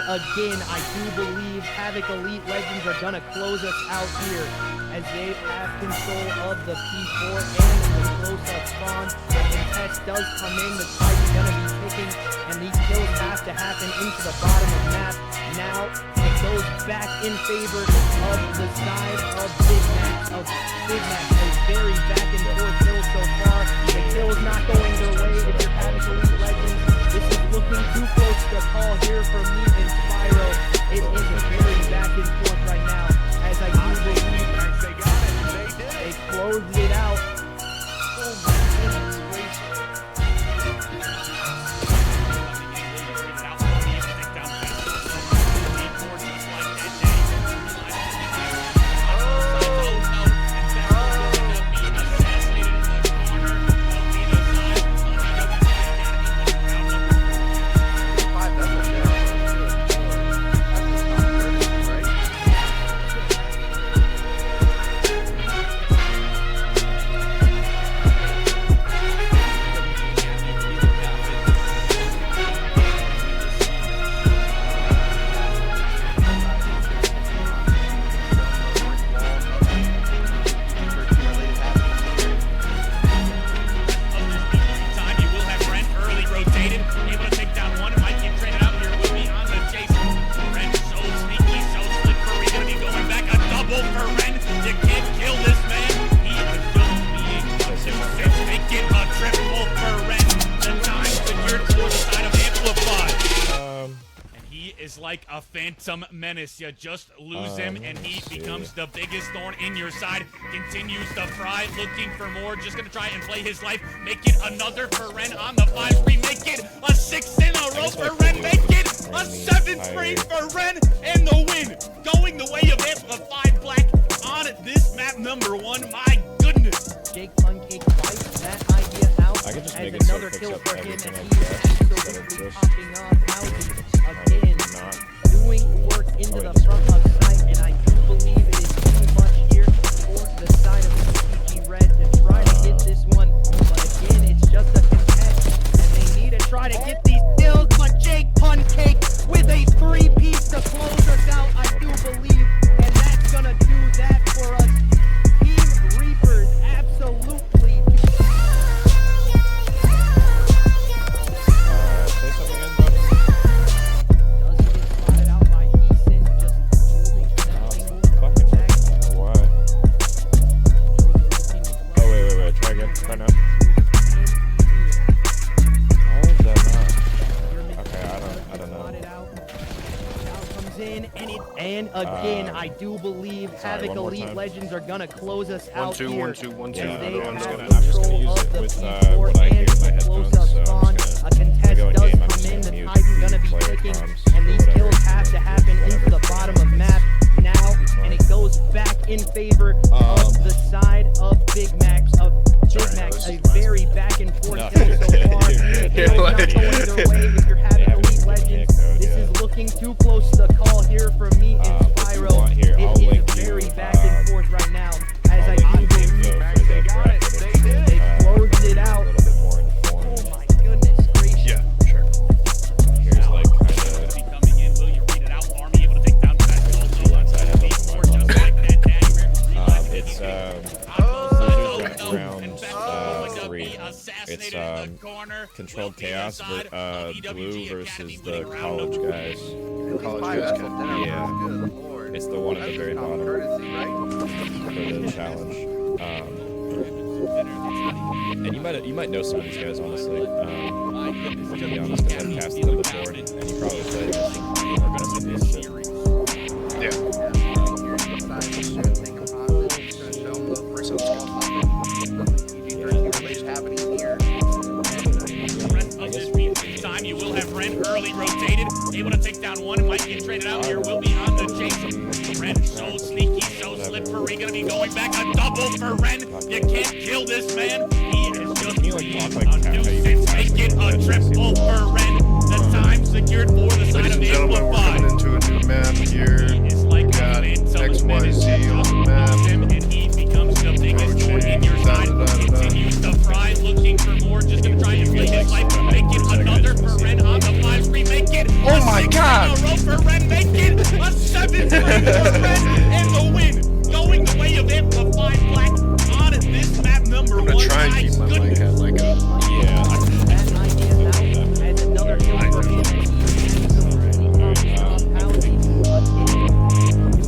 again, I do believe Havoc Elite Legends are going to close us out here as they have control of the P4 and the close-up spawn. The contest does come in, the tide is going to be ticking, and these kills have to happen into the bottom of the map. Now it goes back in favor of the side of Big Max. A very back and forth kill so far. The kill is not going their way if you're Havoc Elite Legends. This is looking too close to call here for me and Spyro. It is very back and forth right now, as I do believe they got it. They closed it out. Oh my goodness gracious. Like a phantom menace. You just lose him and he becomes the biggest thorn in your side. Continues to fry, looking for more. Just gonna try and play his life. Make it another for Ren on the 5 screen. Make it a 6 in a row for Ren. Make it a 7 screen for Ren. And the win going the way of Amplified Black on this map #1. My goodness. Jake Pancake twice that idea out as another kill for him, and he is absolutely popping off houses again. Doing work into the front of sight, and I do believe it is too much here for the side of EWG Red to try to hit this one. But again, it's just a contest, and they need to try to get these kills. But Jake Pancake with a 3-piece to close us out, I do believe, and that's gonna do that for us. Team Reapers, absolutely. And again, I do believe Havoc Elite Legends are gonna close us out here. 1 2 1 2 1 2. They have I'm just gonna control of the P4 and the close-up spawn. A contest does come in, the Titan gonna be ticking, and these kills have to happen into the bottom of map now, and it goes back in favor of the side of Big Max. A very back and forth kill so far. The kill is not going their way if you're Havoc Elite Legends. This is looking too close to call here for me and Spyro. It is very back and forth right now, as I do believe they got it. They closed it out. Oh my goodness gracious. Yeah, sure. Here's like kind of coming in. Will you read it out for me? Able to take down that goal. Once I have open my it's round 3. It's Controlled Chaos Blue versus the College guys. Yeah. It's the one at the very bottom for the challenge. And you might know some of these guys, honestly. To be honest, because I've casted them before, and you probably played them. Yeah. Time you will have Ren early rotated, able to take down one and might get traded out here. Will be on the Jason. Ren so sneaky, so slippery, gonna be going back a double for Ren. You can't kill this man. He is just a nuisance. Make it a triple for Ren. The time secured for the side of the Amplified. We're coming into a new map here. He is like we got XYZ on the map. And he becomes the biggest thorn in your side. Continues to fry, looking for more. Just gonna try and play his life. Make it another for Ren on the 5 screen. Make it. Oh my God! For for red, and the win. Going the way of Amplified Black on this map number I'm one. gonna try and keep my mic at like a. Yeah. That idea out as another kill for him.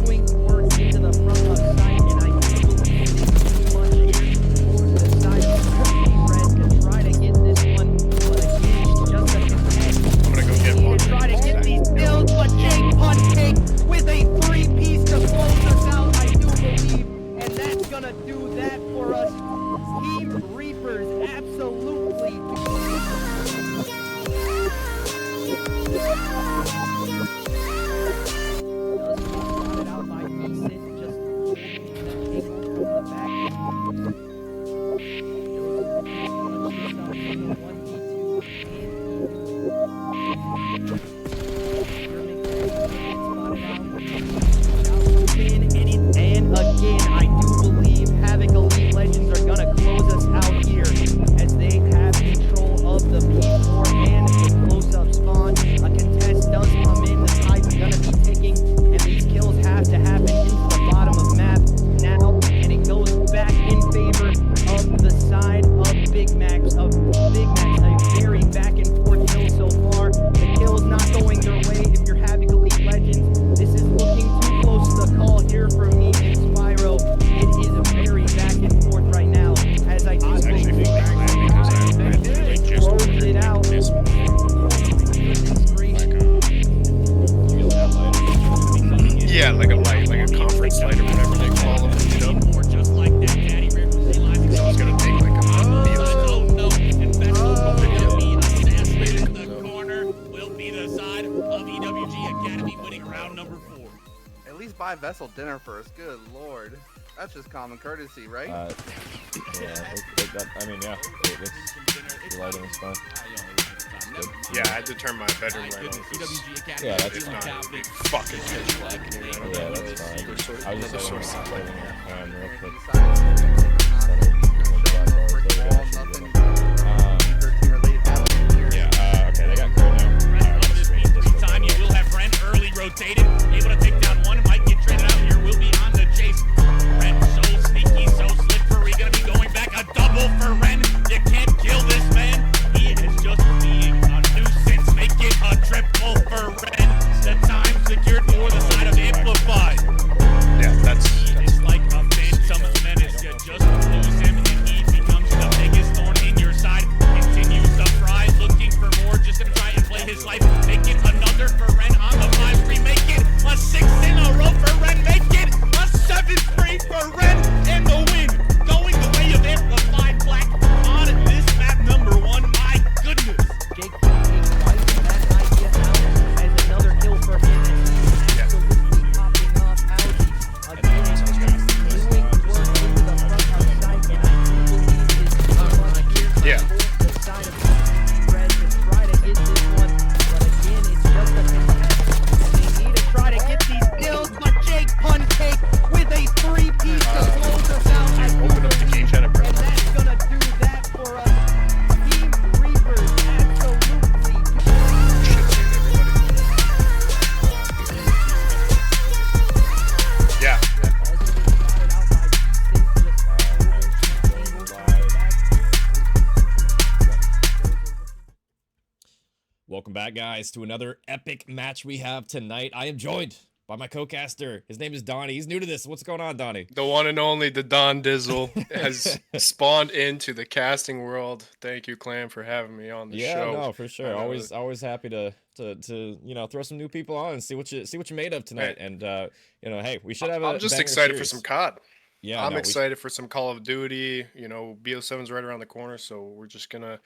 Doing work into the front of sight, and I do believe too much here towards the side of red to try to get this one, but again, it's just a contest. I'm gonna go get one. To try to get these kills, but Jake Puncake with a three-piece to close us out, I do believe, and that's gonna do that for us. Team Reapers, absolutely. Does get spotted out by Decent, just holding the cake from the back. And again, I do believe Havoc Elite Legends are gonna close us out here as they have control of the P4 and the close-up spawn. A contest does come in, the tide's gonna be ticking, and these kills have to happen into the bottom of map now, and it goes back in favor of the side of Big Max. A very back and forth kill so far. The kill's not going their way if you're Havoc Elite Legends. This is looking too close to the call here for me and Spyro. It is very back and forth right now as I do Actually, believe because I just closed it out. this yeah, like a light, like a conference light or whatever they call them. You know, Or just like that, Daddy Rivers realizing so it's gonna take like a oh no, and Vessel will be assassinated in the corner. Will be the side of EWG Academy winning round number 4. At least buy Vessel dinner first. Good lord. That's just common courtesy, right? Yeah, I mean, yeah, the lighting is fine. Yeah, I had to turn my bedroom light on. EWG Academy. Yeah, that's If fine. not, it would be fucking pitch black in here. Yeah, that's fine. Another source- I was just another saying, source of light. real quick. Yeah, okay, they got clear now. Time you will have Ren early rotated, able to take down one, might get traded out here, will be on the chase. Ren so sneaky, so slippery, gonna be going back, a double for Ren. You can't kill this man, he is just being a nuisance, make it a triple for Ren. The time secured for the side of Amplified. Yeah, that's It's like a phantom menace, you just lose him and he becomes the biggest thorn in your side. Continues to fry, looking for more, just gonna try and play his life. Make it another for Ren on the 5-3, make it a 6 in a row for Ren, make it a 7-3 for Ren, and the win. Going the way of Amplified Black on this map number 1, my goodness. Jake Puncake fighting that idea out as another kill for him. Absolutely popping off out. Again, doing work into the front of sight, and I do believe his here Yeah. the side of red to try to get this one. But again, it's just a contest. They need to try to get these kills, but Jake Puncake with a three-piece to close us out. I do open up the game chat and and that's gonna do that for us. Team Reapers, absolutely. yeah. Welcome back, guys, to another epic match we have tonight. I am joined by my co-caster. His name is Donnie. He's new to this. What's going on, Donnie? The one and only the Don Dizzle has spawned into the casting world. Thank you, Clam, for having me on the Yeah, show. no, for sure. I know Always happy to you know, throw some new people on and see what you're made of tonight. Hey. And you know, hey, we should have a I'm just banger excited for series. some COD. Yeah, I'm no, excited for some Call of Duty. You know, BO7's right around the corner, so we're just gonna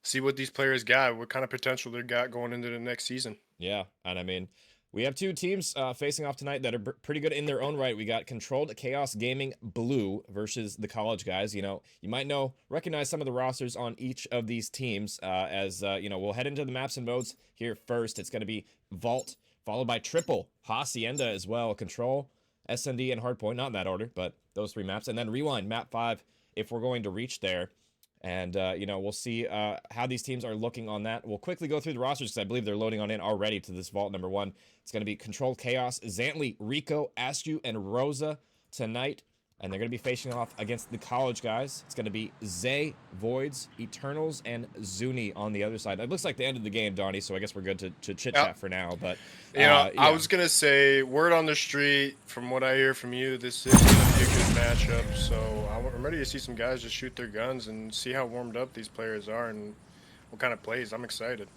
see what these players got, what kind of potential they got going into the next season. Yeah, and I mean, we have two teams facing off tonight that are pretty good in their own right. We got Controlled Chaos Gaming Blue versus the College guys. You know, you might recognize some of the rosters on each of these teams. You know, we'll head into the maps and modes here first. It's going to be Vault, followed by Triple, Hacienda as well, Control, SND, and Hardpoint. Not in that order, but those three maps. And then Rewind, map 5, if we're going to reach there. And, you know, we'll see how these teams are looking on that. We'll quickly go through the rosters because I believe they're loading on in already to this vault number 1. It's going to be Controlled Chaos, Zantley, Rico, Askew, and Rosa tonight. And they're going to be facing off against the college guys. It's going to be Zay, Voids, Eternals, and Zuni on the other side. It looks like the end of the game, Donnie, so I guess we're good to chit-chat for now. But, You know, I yeah. was gonna say, word on the street, from what I hear from you, this is gonna be a good matchup. So I'm ready to see some guys just shoot their guns and see how warmed up these players are and what kind of plays. I'm excited.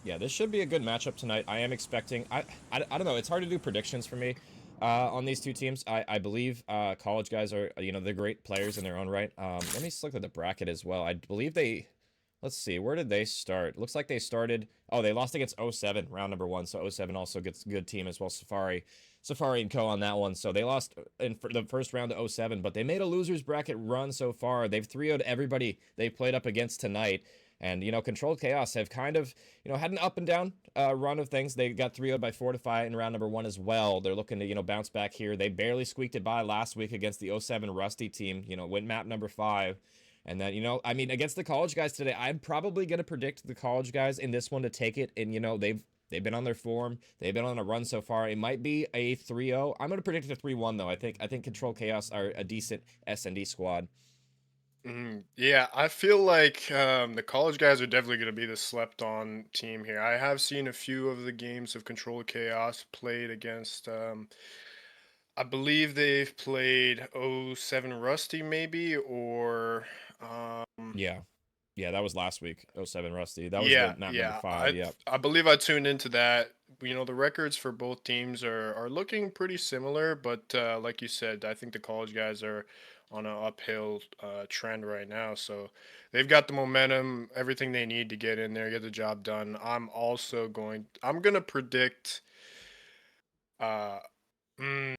Yeah, this should be a good matchup tonight. I am expecting... I don't know. It's hard to do predictions for me on these two teams. I believe college guys are, you know, they're great players in their own right. Let me just look at the bracket as well. I believe they... Let's see. Where did they start? Looks like they started... Oh, they lost against 07, round number 1. So 07 also gets a good team as well. Safari and Co on that one. So they lost in the first round to 07, but they made a loser's bracket run so far. They've 3-0'd everybody they've played up against tonight. And, you know, Controlled Chaos have kind of, you know, had an up and down run of things. They got 3-0'd by Fortify in round number 1 as well. They're looking to, you know, bounce back here. They barely squeaked it by last week against the 07 Rusty team, you know, went map number 5. And then, you know, I mean, against the college guys today, I'm probably going to predict the college guys in this one to take it. And, you know, they've been on their form. They've been on a run so far. It might be a 3-0. I'm going to predict it a 3-1, though. I think Controlled Chaos are a decent S&D squad. Yeah, I feel like the college guys are definitely going to be the slept-on team here. I have seen a few of the games of Controlled Chaos played against. I believe they've played 07 Rusty, maybe, or Yeah. Yeah, that was last week, 07 Rusty. That was yeah, the map number yeah. 5, yeah. I believe I tuned into that. You know, the records for both teams are looking pretty similar, but like you said, I think the college guys are on an uphill trend right now. So they've got the momentum, everything they need to get in there, get the job done. I'm gonna predict. Uh,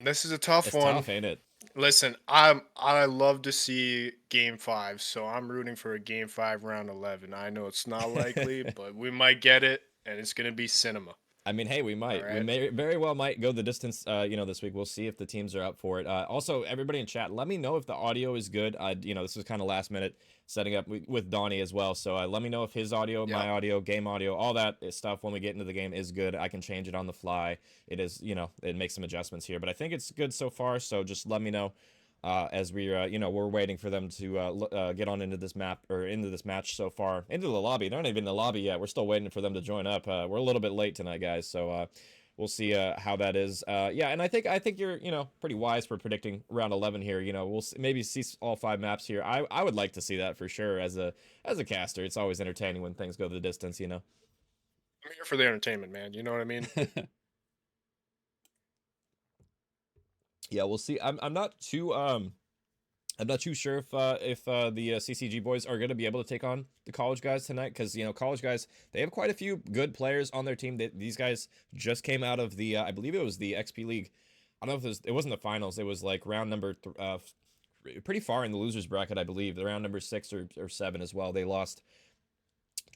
this is a tough It's one. tough, ain't it? Listen, I love to see Game 5, so I'm rooting for a Game 5 round 11. I know it's not likely, but we might get it, and it's gonna be cinema. I mean, hey, we might. All We right. may very well might go the distance, you know, this week. We'll see if the teams are up for it. Also, everybody in chat, let me know if the audio is good. You know, this is kind of last minute setting up with Donnie as well. So let me know if his audio, my audio, game audio, all that stuff when we get into the game is good. I can change it on the fly. It is, you know, it makes some adjustments here, but I think it's good so far. So just let me know. As we, you know, we're waiting for them to get on into this map or into this match so far. Into the lobby. They're not even in the lobby yet. We're still waiting for them to join up. We're a little bit late tonight, guys. So we'll see how that is. Yeah, and I think you're, you know, pretty wise for predicting round 11 here. You know, we'll maybe see all 5 maps here. I would like to see that for sure as a caster. It's always entertaining when things go the distance, you know. I'm here for the entertainment, man. You know what I mean? Yeah, we'll see. I'm not too sure if the CCG boys are going to be able to take on the college guys tonight because, you know, college guys, they have quite a few good players on their team. These guys just came out of the I believe it was the XP League. I don't know if it wasn't the finals. It was like round number pretty far in the losers bracket, I believe. The round number 6 or 7 as well. They lost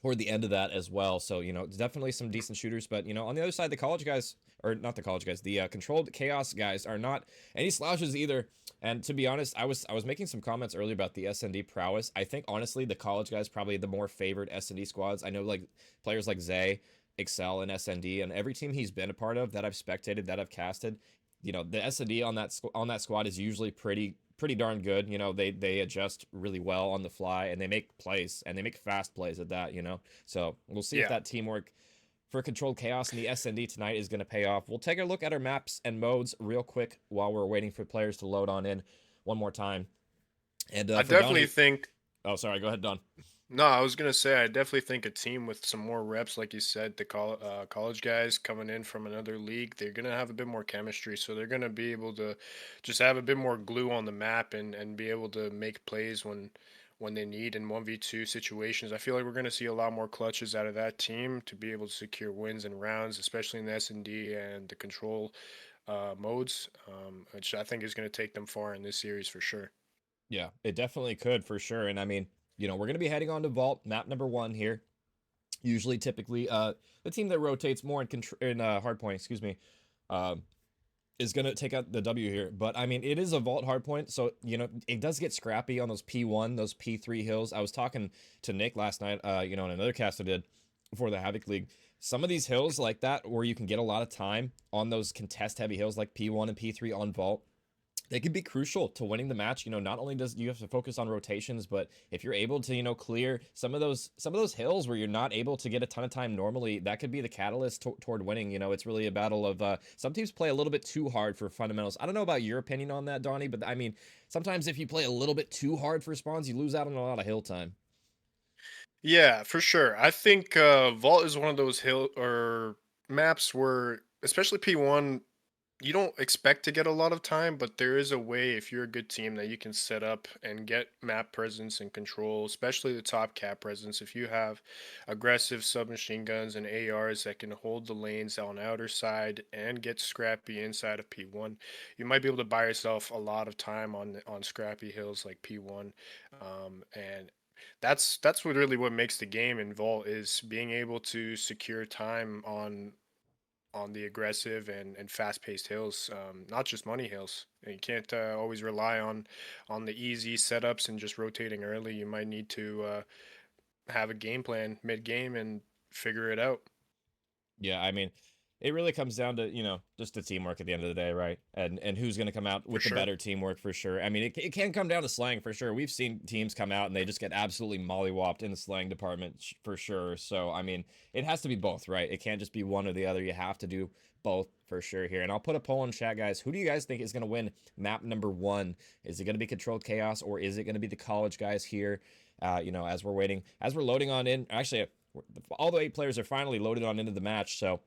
toward the end of that as well. So, you know, definitely some decent shooters. But, you know, on the other side, the college guys, or not the college guys, the Controlled Chaos guys are not any slouches either. And to be honest, I was making some comments earlier about the S&D prowess. I think, honestly, the college guys probably the more favored S&D squads. I know, like, players like Zay excel in S&D, and every team he's been a part of that I've spectated, that I've casted, you know, the S&D on that squad is usually pretty darn good. You know, they adjust really well on the fly, and they make plays, and they make fast plays at that, you know. So we'll see if that teamwork for Controlled Chaos and the S&D tonight is going to pay off. We'll take a look at our maps and modes real quick while we're waiting for players to load on in one more time. And I definitely think. Oh, sorry. Go ahead, Don. No, I was gonna say I definitely think a team with some more reps, like you said, the college guys coming in from another league, they're gonna have a bit more chemistry, so they're gonna be able to just have a bit more glue on the map and be able to make plays when they need in 1v2 situations. I feel like we're gonna see a lot more clutches out of that team to be able to secure wins and rounds, especially in the S&D and the control modes, which I think is gonna take them far in this series for sure. Yeah, it definitely could for sure. And I mean, you know, we're going to be heading on to Vault, map number 1 here. Usually, typically, the team that rotates more in Hardpoint, excuse me, is going to take out the W here. But, I mean, it is a vault hardpoint, so, you know, it does get scrappy on those P1, those P3 hills. I was talking to Nick last night, you know, in another cast I did before the Havoc League. Some of these hills like that where you can get a lot of time on those contest-heavy hills like P1 and P3 on vault, they could be crucial to winning the match. You know, not only does you have to focus on rotations, but if you're able to, you know, clear some of those hills where you're not able to get a ton of time normally, that could be the catalyst toward winning. You know, it's really a battle of some teams play a little bit too hard for fundamentals. I don't know about your opinion on that, Donnie, but I mean, sometimes if you play a little bit too hard for spawns, you lose out on a lot of hill time. Yeah, for sure. I think Vault is one of those hill or maps where, especially P1, you don't expect to get a lot of time, but there is a way if you're a good team that you can set up and get map presence and control, especially the top cap presence. If you have aggressive submachine guns and ARs that can hold the lanes on outer side and get scrappy inside of P1, you might be able to buy yourself a lot of time on scrappy hills like P1, and that's what makes the game in Vault is being able to secure time on the aggressive and fast-paced hills, not just money hills. And you can't always rely on the easy setups and just rotating early. You might need to have a game plan mid-game and figure it out. Yeah, I mean, it really comes down to, you know, just the teamwork at the end of the day, right? And who's going to come out with the sure. better teamwork for sure. I mean, it can come down to slang for sure. We've seen teams come out and they just get absolutely mollywopped in the slang department for sure. So, I mean, it has to be both, right? It can't just be one or the other. You have to do both for sure here. And I'll put a poll in chat, guys. Who do you guys think is going to win map number 1? Is it going to be Controlled Chaos or is it going to be the college guys here? You know, as we're loading on in, actually, all the 8 players are finally loaded on into the match. So,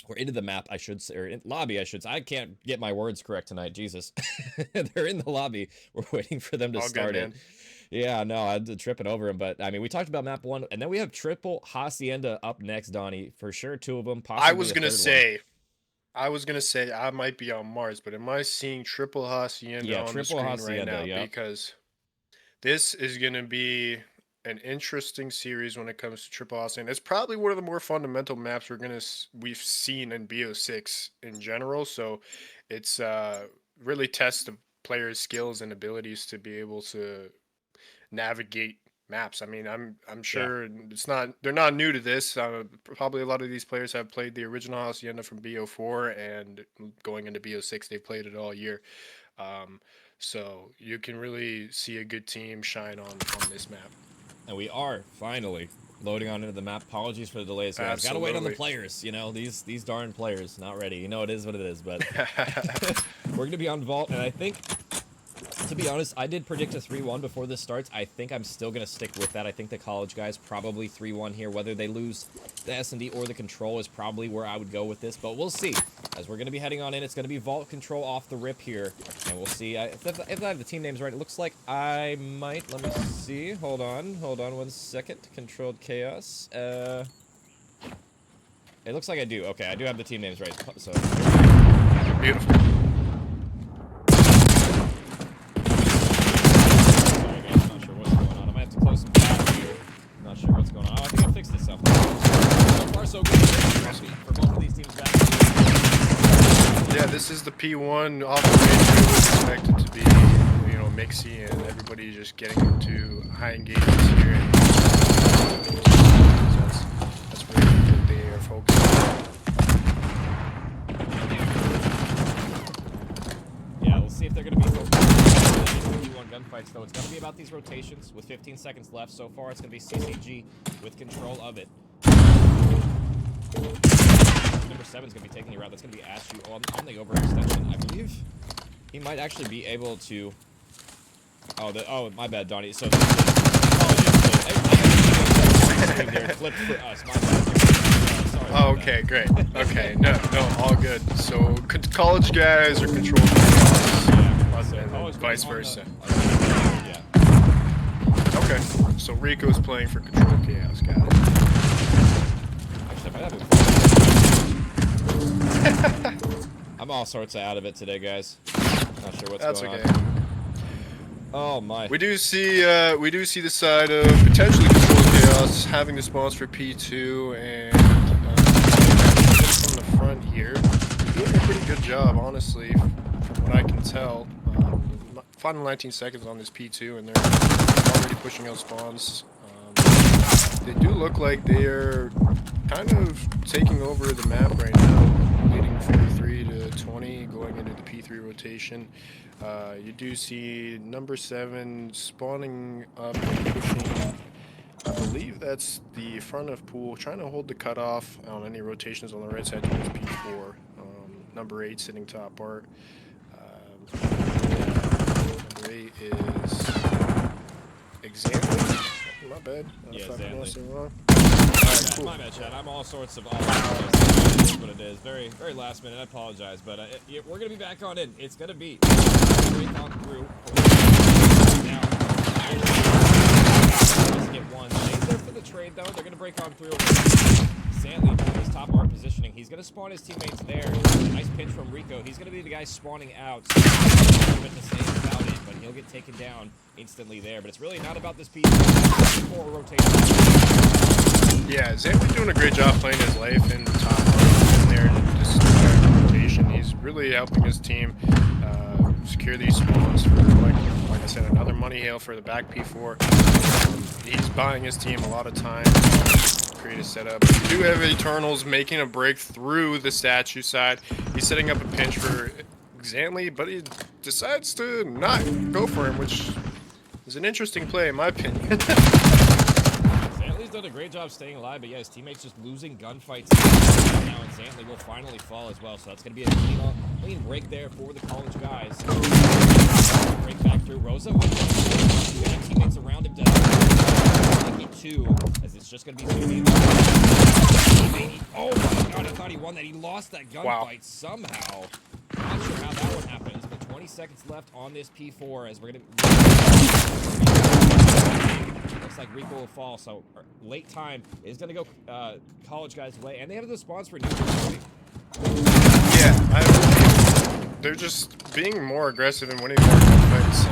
or into the map, I should say, or in lobby, I should say. I can't get my words correct tonight, Jesus. They're in the lobby. We're waiting for them to All start good, it. man. Yeah, no, I'm tripping over them, but I mean, we talked about map 1, and then we have triple Hacienda up next, Donnie. For sure, 2 of them. Possibly I was a gonna third one. say, I might be on Mars, but am I seeing triple Hacienda on the triple screen Hacienda, right now? yep. Because this is gonna be an interesting series when it comes to triple Hacienda. It's probably one of the more fundamental maps we've seen in BO6 in general. So it's really tests the player's skills and abilities to be able to navigate maps. I mean, I'm sure they're not new to this. Probably a lot of these players have played the original Hacienda from BO4, and going into BO6, they've played it all year. So you can really see a good team shine on this map. And we are finally loading on into the map. Apologies for the delays, guys. Gotta wait on the Absolutely. players, you know, these darn players, not ready. You know, it is what it is, but we're gonna be on Vault, and I think, to be honest, I did predict a 3-1 before this starts. I think I'm still going to stick with that. I think the college guys probably 3-1 here. Whether they lose the S&D or the control is probably where I would go with this, but we'll see. As we're going to be heading on in, it's going to be Vault control off the rip here, and we'll see. If I have the team names right, it looks like I might. Let me see. Hold on 1 second. Controlled Chaos. It looks like I do. Okay, I do have the team names right. So Beautiful. Not sure what's going on. Oh, I think I fixed this up. So far, so good. For both of these teams back. Yeah, this is the P1 off the range. Expected to be, you know, mixy and everybody just getting into high engagements here. That's really what they are focused on. Yeah, we'll see if they're going to be focused on P1 gunfights, though. It's going to be about these rotations with 15 seconds left. So far, it's going to be CCG with control of it. Number 7 is going to be taking the route. That's going to be Ashu on the overextension. I believe he might actually be able to... Oh, my bad, Donnie. So... It flipped for us. My bad. Sorry Oh, okay, great. Okay, no, all good. So, college guys are controlled and vice versa. Yeah. Okay, so Rico's playing for Control Chaos, got it. Actually, I might have I'm all sorts out of it today, guys. Not sure what's That's going okay. on. Oh my. We do see the side of potentially Control Chaos having the spawns for P2 and from the front here. doing a pretty good job, honestly, from what I can tell. Final 19 seconds on this P2, and they're already pushing out spawns. They do look like they are kind of taking over the map right now, leading 43 to 20, going into the P3 rotation. You do see number 7 spawning up and pushing. I believe that's the front of pool, trying to hold the cutoff on any rotations on the right side towards P4. Number 8 sitting top art. Number 8 is Example. My bad. Yeah, if I pronounced it wrong. Alright, cool. My bad, Chad. I'm all sorts of That's what it is. Very, very last minute. I apologize, but we're gonna be back on in. It's gonna be break on through. Now, let's get one. Stays there for the trade though. They're gonna break on through. Santley doing his top art positioning. He's gonna spawn his teammates there. Nice pinch from Rico. He's gonna be the guy spawning out. So to say about it, but he'll get taken down instantly there. But it's really not about this piece. Four rotation. Yeah, Zantley's doing a great job playing his life in the top art in there in this entire rotation. He's really helping his team secure these spawns for, like I said, another money hail for the back P4. He's buying his team a lot of time to create a setup. We do have Eternals making a break through the statue side. He's setting up a pinch for Zantley, but he decides to not go for him, which is an interesting play in my opinion. Zantley's done a great job staying alive, but yeah, his teammates just losing gunfights now, and Zantley will finally fall as well. So that's going to be a clean break there for the college guys. Break back through Rosa with teammates around him to make it 2, as it's just going to be 2v1. Oh my god, I thought he won that. He lost that gunfight somehow. Not sure how that one happens, but 20 seconds left on this P4 as we're going to... Looks like Rico will fall, so late time is going to go college guys' way, and they have the spawns for neutral. Yeah, they're just being more aggressive and winning more fights.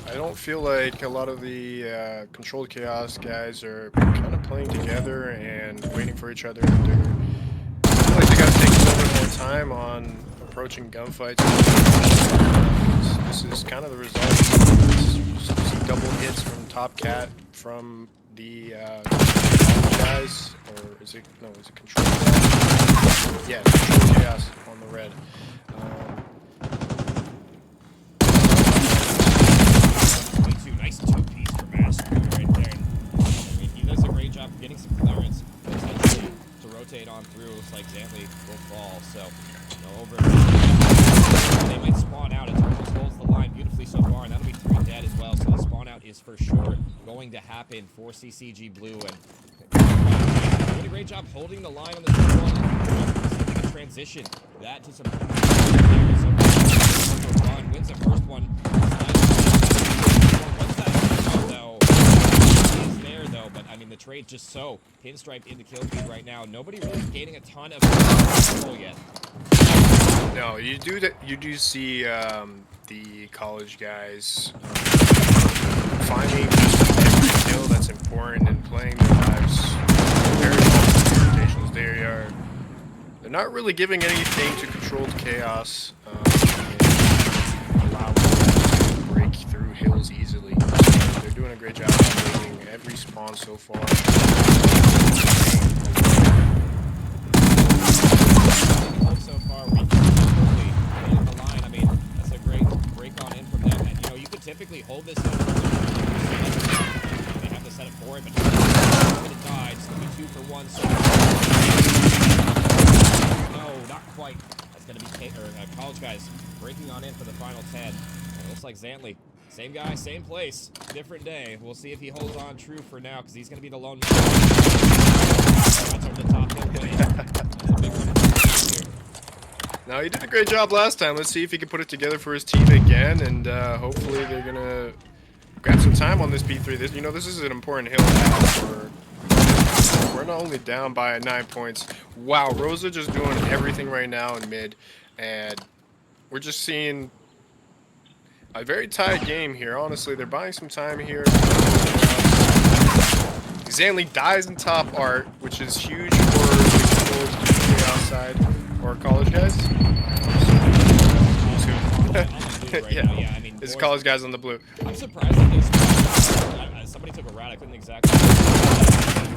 I don't feel like a lot of the controlled chaos guys are kind of playing together and waiting for each other. I feel like they got to take a little bit more time on approaching gunfights. This is kind of the result. Some double hits from Top Cat from the guys, or is it control? Yeah, control chaos on the red. Nice 2-piece for Master right there. I mean, he does a great job of getting some clearance potentially to rotate on through. Looks like Zantley will fall, so over. They might spawn out. Eternals holds the line beautifully so far, and that'll be 3 dead as well. So the spawn out is for sure going to happen for CCG Blue, and doing a great job holding the line on this one. Transition that to some. So wins the first one. But I mean, the trade's just so pinstriped into kill feed right now. Nobody really gaining a ton of control yet. No, you do see the college guys finding every kill that's important and playing their lives very well in rotations. They're not really giving anything to controlled chaos. Allowing them to break through hills easily. They're doing a great job of holding every spawn so far. So far, we totally hitting the line. I mean, that's a great break on in from them. And you could typically hold this in. They have the setup for it, but it's going to die. It's going to be 2 for 1. So no, not quite. That's going to be college guys breaking on in for the final 10. And it looks like Zantley. Same guy, same place, different day. We'll see if he holds on true for now, because he's going to be the lone man. That's over the top hill. That's a big one. Now, he did a great job last time. Let's see if he can put it together for his team again, and hopefully they're going to grab some time on this P3. This is an important hill now for... We're not only down by 9 points. Wow, Rosa just doing everything right now in mid, and we're just seeing... a very tight game here. Honestly, they're buying some time here. Zantley dies in top art, which is huge for the controlled outside. Or college guys? On the blue right Yeah. now, yeah. I mean, It's boys, college guys on the blue. I'm surprised that they somebody took a route. I couldn't exactly.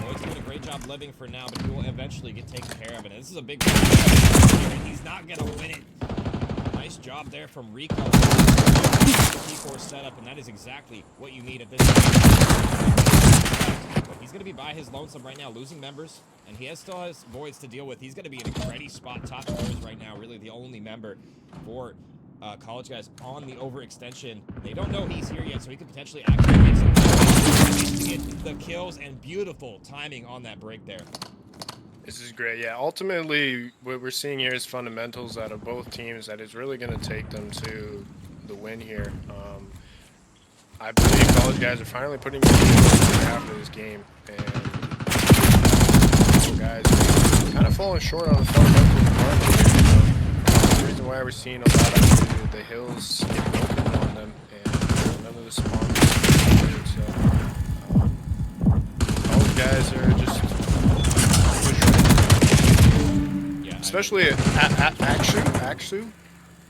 Boyd's doing a great job living for now, but he will eventually get taken care of. And this is a big. He's not gonna win it. Nice job there from Rico. P4 setup, and that is exactly what you need at this point. But he's going to be by his lonesome right now, losing members, and he still has voids to deal with. He's going to be in a ready spot, top fours right now, really the only member for college guys on the overextension. They don't know he's here yet, so he could potentially actually make some get the kills, and beautiful timing on that break there. This is great. Yeah, ultimately, what we're seeing here is fundamentals out of both teams that is really going to take them to the win here. I believe college guys are finally putting the half of this game, and guys are kind of falling short on the fundamentals part here. The reason why we're seeing a lot of the hills get broken on them, and none of the spawns are so college guys are just especially Aksu.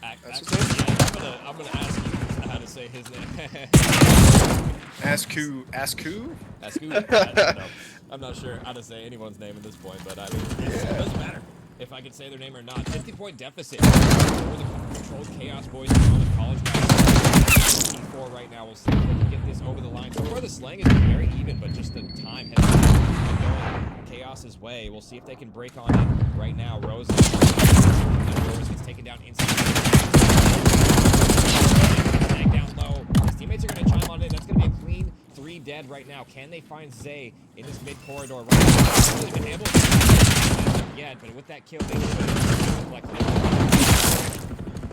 That's his name? Yeah, I'm gonna ask you how to say his name. Asku. Asku? I don't know. I'm not sure how to say anyone's name at this point, but I mean, it doesn't matter if I can say their name or not. 50-point deficit for the controlled chaos boys and the college guys. 4 right now. We'll see if they can get this over the line. So far, the slaying has been very even, but just the time has been going Chaos's way. We'll see if they can break on it right now. Rose gets taken down instantly. Snag down low. His teammates are going to chime on in. That's going to be a clean 3 dead right now. Can they find Zay in this mid corridor right now? They've really been able to yet, but with that kill, they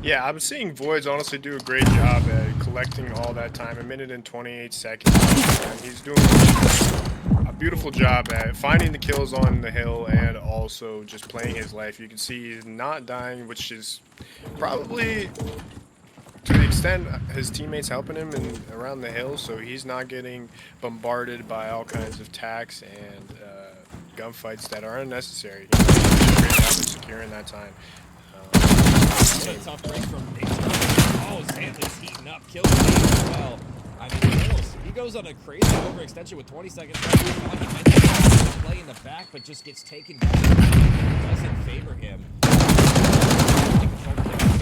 yeah, I'm seeing Voids honestly do a great job at collecting all that time, 1 minute and 28 seconds. And he's doing a beautiful job at finding the kills on the hill and also just playing his life. You can see he's not dying, which is probably to the extent his teammates helping him around the hill, so he's not getting bombarded by all kinds of attacks and gunfights that are unnecessary. He's doing a great job of securing that time. What a tough break from Oh, Xanthan's heating up, kills him as well. I mean, he goes on a crazy overextension with 20 seconds left. He might play in the back, but just gets taken down. It doesn't favor him. It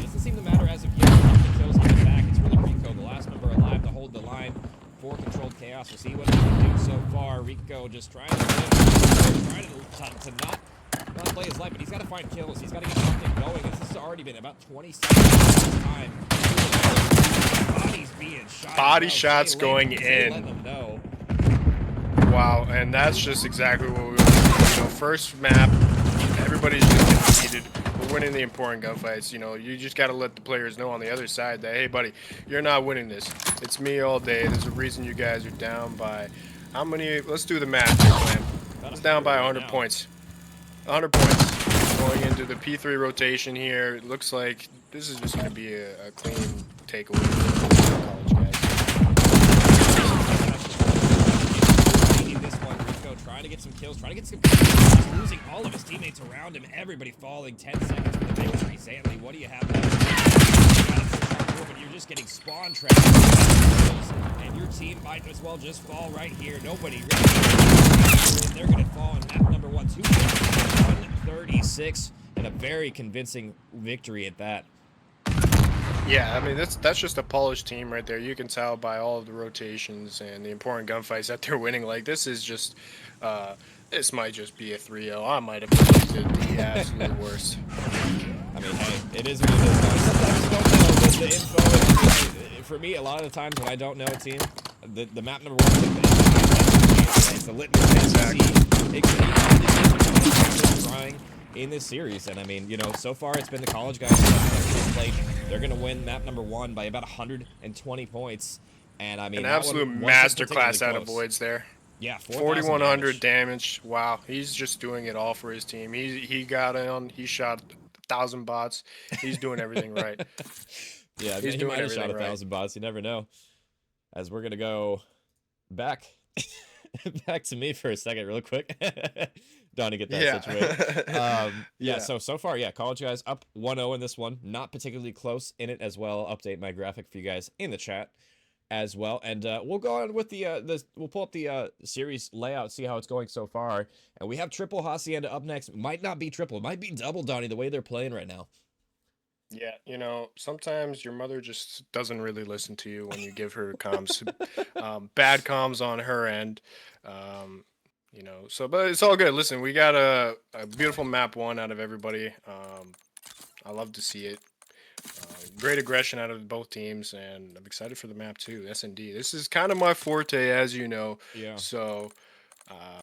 doesn't seem to matter as of yet. The kills coming back. It's really Rico, the last member alive, to hold the line for controlled chaos. We'll see what he can do so far. Rico just trying to not play his life, but he's got to find kills. He's got to get something going. This has already been about 20 seconds this time. Bodies being shot. Body shots going in. Wow, and that's just exactly what we want. First map, everybody's just getting heated. We're winning the important gunfights. You just got to let the players know on the other side that, hey, buddy, you're not winning this. It's me all day. There's a reason you guys are down by how many? Let's do the math here, man. It's down by 100 points. 100 points going into the P3 rotation here. It looks like this is just going to be a clean takeaway for the college guys. This one, Rico trying to get some kills, trying to get some kills. Losing all of his teammates around him. Everybody falling. 10 seconds for the victory. Zantley, what do you have left? But you're just getting spawn trapped. And your team might as well just fall right here. Nobody really. They're going to fall in map number 1. 136, and a very convincing victory at that. Yeah, I mean, that's just a polished team right there. You can tell by all of the rotations and the important gunfights that they're winning. Like, this is just, this might just be a 3-0. I might have predicted the absolute worst. I mean, hey, it is what it is. Sometimes you don't know the info. For me, a lot of the times when I don't know a team, the map number 1 is the litmus test to see trying in this series. And I mean, so far it's been the college guys that played. They're going to win map number 1 by about 120 points. And I mean, an absolute masterclass out of Voids there. Yeah, 4,100 damage. Wow, he's just doing it all for his team. He got in. He shot 1,000 bots. He's doing everything right. Yeah, he might have shot 1,000 bots. You never know. As we're gonna go back back to me for a second, real quick. Donnie, get that Yeah. situated. Yeah. So far, yeah, college guys up 1-0 in this one. Not particularly close in it as well. I'll update my graphic for you guys in the chat as well. And we'll go on with we'll pull up the series layout, see how it's going so far. And we have triple Hacienda up next. Might not be triple, might be double, Donnie, the way they're playing right now. Yeah, sometimes your mother just doesn't really listen to you when you give her comms, bad comms on her end. But it's all good. Listen, we got a beautiful map one out of everybody. I love to see it. Great aggression out of both teams, and I'm excited for the map too. S&D. This is kind of my forte, as you know. Yeah. So, uh,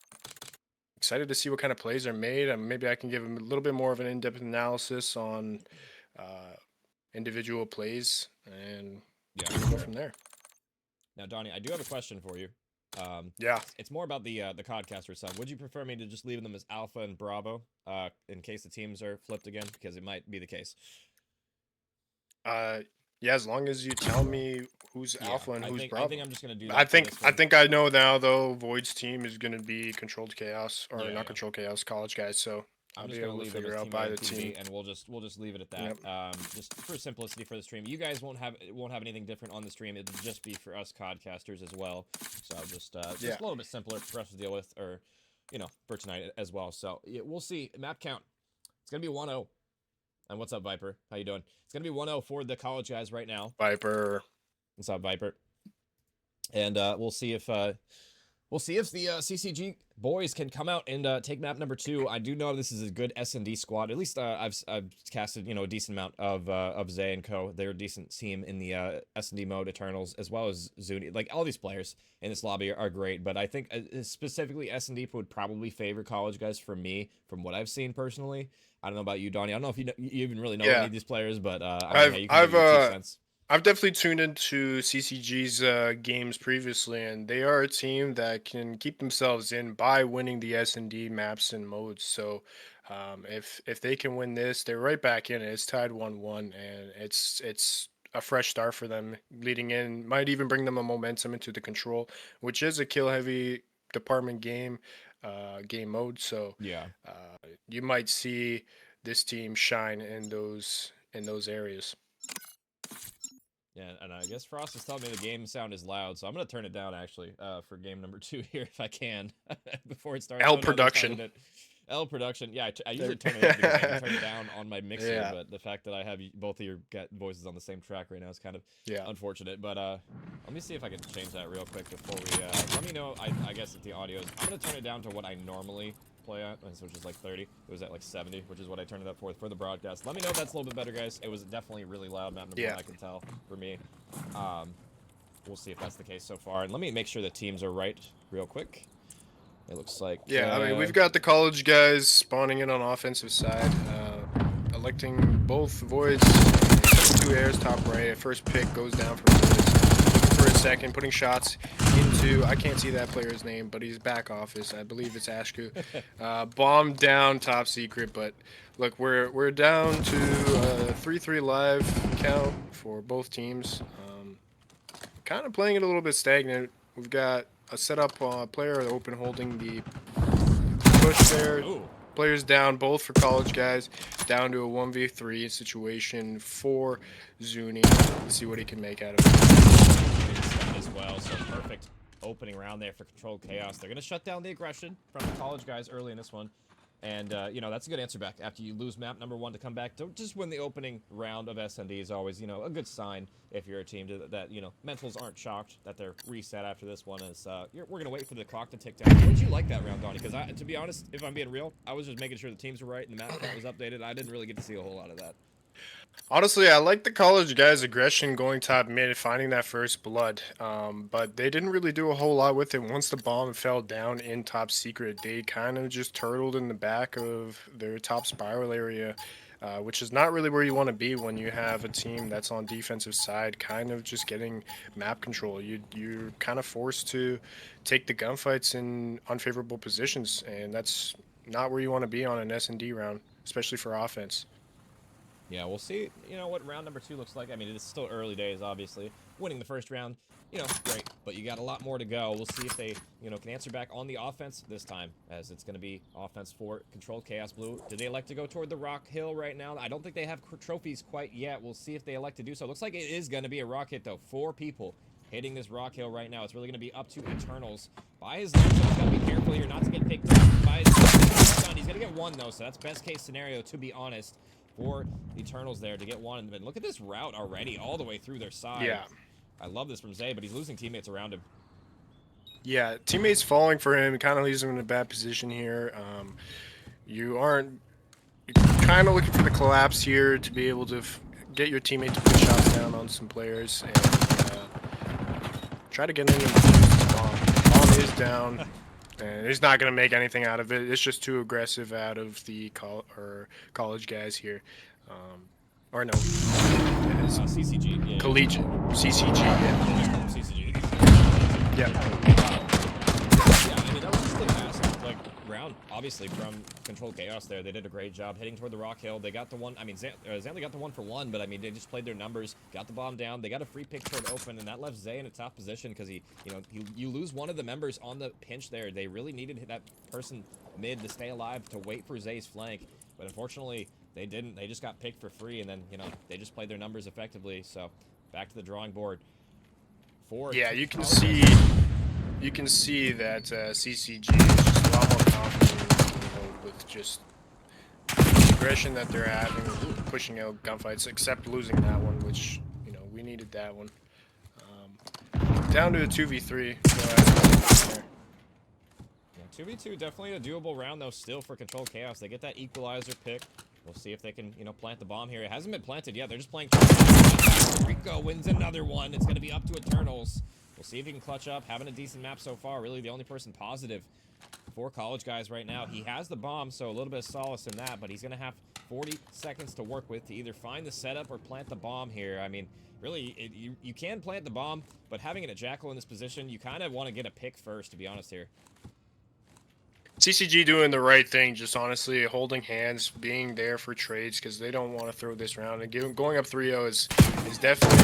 excited to see what kind of plays are made, and maybe I can give them a little bit more of an in-depth analysis on uh, individual plays, and Yeah. we'll go from there. Now, Donnie, I do have a question for you. Yeah. It's more about the codcaster side. Would you prefer me to just leave them as Alpha and Bravo, in case the teams are flipped again? Because it might be the case. Yeah, as long as you tell me who's Alpha and who's Bravo. I think I'm just gonna do that. I think I know now though. Void's team is gonna be Controlled Chaos, or Yeah, not Controlled Chaos, College guys. So I'll I'm be just gonna able to leave them figure as out team by A the and team team. B, and we'll just leave it at that. Yep. Just for simplicity for the stream, you guys won't have anything different on the stream. It'll just be for us codcasters as well. So just a little bit simpler for us to deal with, or for tonight as well. So yeah, we'll see. Map count. It's gonna be 1-0. And what's up, Viper? How you doing? It's gonna be 1-0 for the college guys right now. Viper. What's up, Viper? And we'll see if the CCG boys can come out and take map number 2. I do know this is a good S&D squad. At least I've casted a decent amount of Zay and Co. They're a decent team in the S&D mode, Eternals, as well as Zuni. Like all these players in this lobby are great, but I think specifically S&D would probably favor college guys for me, from what I've seen personally. I don't know about you, Donnie. I don't know if you even really know any of these players, but you can give your 2 cents. I've definitely tuned into CCG's games previously, and they are a team that can keep themselves in by winning the S&D maps and modes. So, if they can win this, they're right back in it. It's tied 1-1, and it's a fresh start for them leading in. Might even bring them a momentum into the control, which is a kill heavy department game mode. So Yeah. you might see this team shine in those areas. Yeah, and I guess Frost is telling me the game sound is loud, so I'm gonna turn it down actually for game number 2 here if I can before it starts. L production. L production. Yeah, I usually turn it up because I can turn it down on my mixer, Yeah. but the fact that I have both of your voices on the same track right now is kind of unfortunate. But let me see if I can change that real quick before we. Let me know. I guess if the audio is. I'm gonna turn it down to what I normally play at, which is like 30. It was at like 70, which is what I turned it up for the broadcast. Let me know if that's a little bit better, guys. It was definitely really loud map number 1, I can tell, for me. We'll see if that's the case so far. And let me make sure the teams are right real quick. It looks like... Yeah, I mean, we've got the college guys spawning in on offensive side, electing both Voids, 2 airs, top right. First pick goes down for Voids. Looking for a second, putting shots into... I can't see that player's name, but he's back office. I believe it's Ashku. Bomb down, top secret, but... Look, we're down to 3-3 live count for both teams. Kind of playing it a little bit stagnant. We've got a setup player open holding the push there. Ooh. Players down, both for college guys. Down to a 1v3 situation for Zuni. Let's see what he can make out of it. As well, so perfect opening round there for Controlled Chaos. They're going to shut down the aggression from the college guys early in this one. And, that's a good answer back. After you lose map number 1 to come back, don't just win the opening round of S&D is always, a good sign if you're a team that mentals aren't shocked that they're reset after this one. Is we're going to wait for the clock to tick down. How did you like that round, Donnie? Because, to be honest, if I'm being real, I was just making sure the teams were right and the map count was updated. I didn't really get to see a whole lot of that. Honestly, I like the college guys' aggression going top mid, finding that first blood. But they didn't really do a whole lot with it. Once the bomb fell down in top secret, they kind of just turtled in the back of their top spiral area, which is not really where you want to be when you have a team that's on defensive side, kind of just getting map control. You're kind of forced to take the gunfights in unfavorable positions, and that's not where you want to be on an S&D round, especially for offense. Yeah, we'll see, what round number 2 looks like. I mean, it's still early days, obviously. Winning the first round you know, great. But you got a lot more to go. We'll see if they, you know, can answer back on the offense this time, as it's going to be offense for Controlled Chaos Blue. Do they elect to go toward the rock hill right now? I don't think they have trophies quite yet. We'll see if they elect to do so. Looks like it is going to be a rock hit, though. 4 people hitting this rock hill right now. It's really going to be up to Eternals. By his luck, so he's got to be careful here not to get picked up. By his luck, he's going to get 1, though, so that's best case scenario, to be honest, for Eternals there to get 1. And look at this route already all the way through their side. Yeah. I love this from Zay, but he's losing teammates around him. Yeah, teammates falling for him kind of leaves him in a bad position here. You're kind of looking for the collapse here to be able to get your teammate to put shots down on some players and try to get in and defuse the bomb. Bomb is down, and he's not going to make anything out of it. It's just too aggressive out of the college guys here. Or no, CCG. Yeah, collegiate. CCG, yeah. CCG. Yeah. Yeah, I mean, that was just the fast, like, round, obviously, from Controlled Chaos there. They did a great job hitting toward the rock hill. They got the one, I mean, Zanley got the 1 for 1, but, I mean, they just played their numbers, got the bomb down. They got a free pick toward open, and that left Zay in a tough position because you lose one of the members on the pinch there. They really needed that person mid to stay alive to wait for Zay's flank, but unfortunately, they didn't. They just got picked for free, and then, you know, they just played their numbers effectively. So, back to the drawing board. Yeah, you can see that CCG is just a lot more confident, you know, with just the aggression that they're having, pushing out gunfights, except losing that one, which, you know, we needed that one. Down to a 2v3. Yeah, 2v2, definitely a doable round, though, still for Controlled Chaos. They get that equalizer pick. We'll see if they can, you know, plant the bomb here. It hasn't been planted yet. They're just playing. Rico wins another one. It's going to be up to Eternals. We'll see if he can clutch up. Having a decent map so far. Really the only person positive for college guys right now. He has the bomb, so a little bit of solace in that, but he's going to have 40 seconds to work with to either find the setup or plant the bomb here. I mean, really, you can plant the bomb, but having a Jackal in this position, you kind of want to get a pick first, to be honest here. CCG doing the right thing, just honestly holding hands, being there for trades because they don't want to throw this round. And going up 3-0 is definitely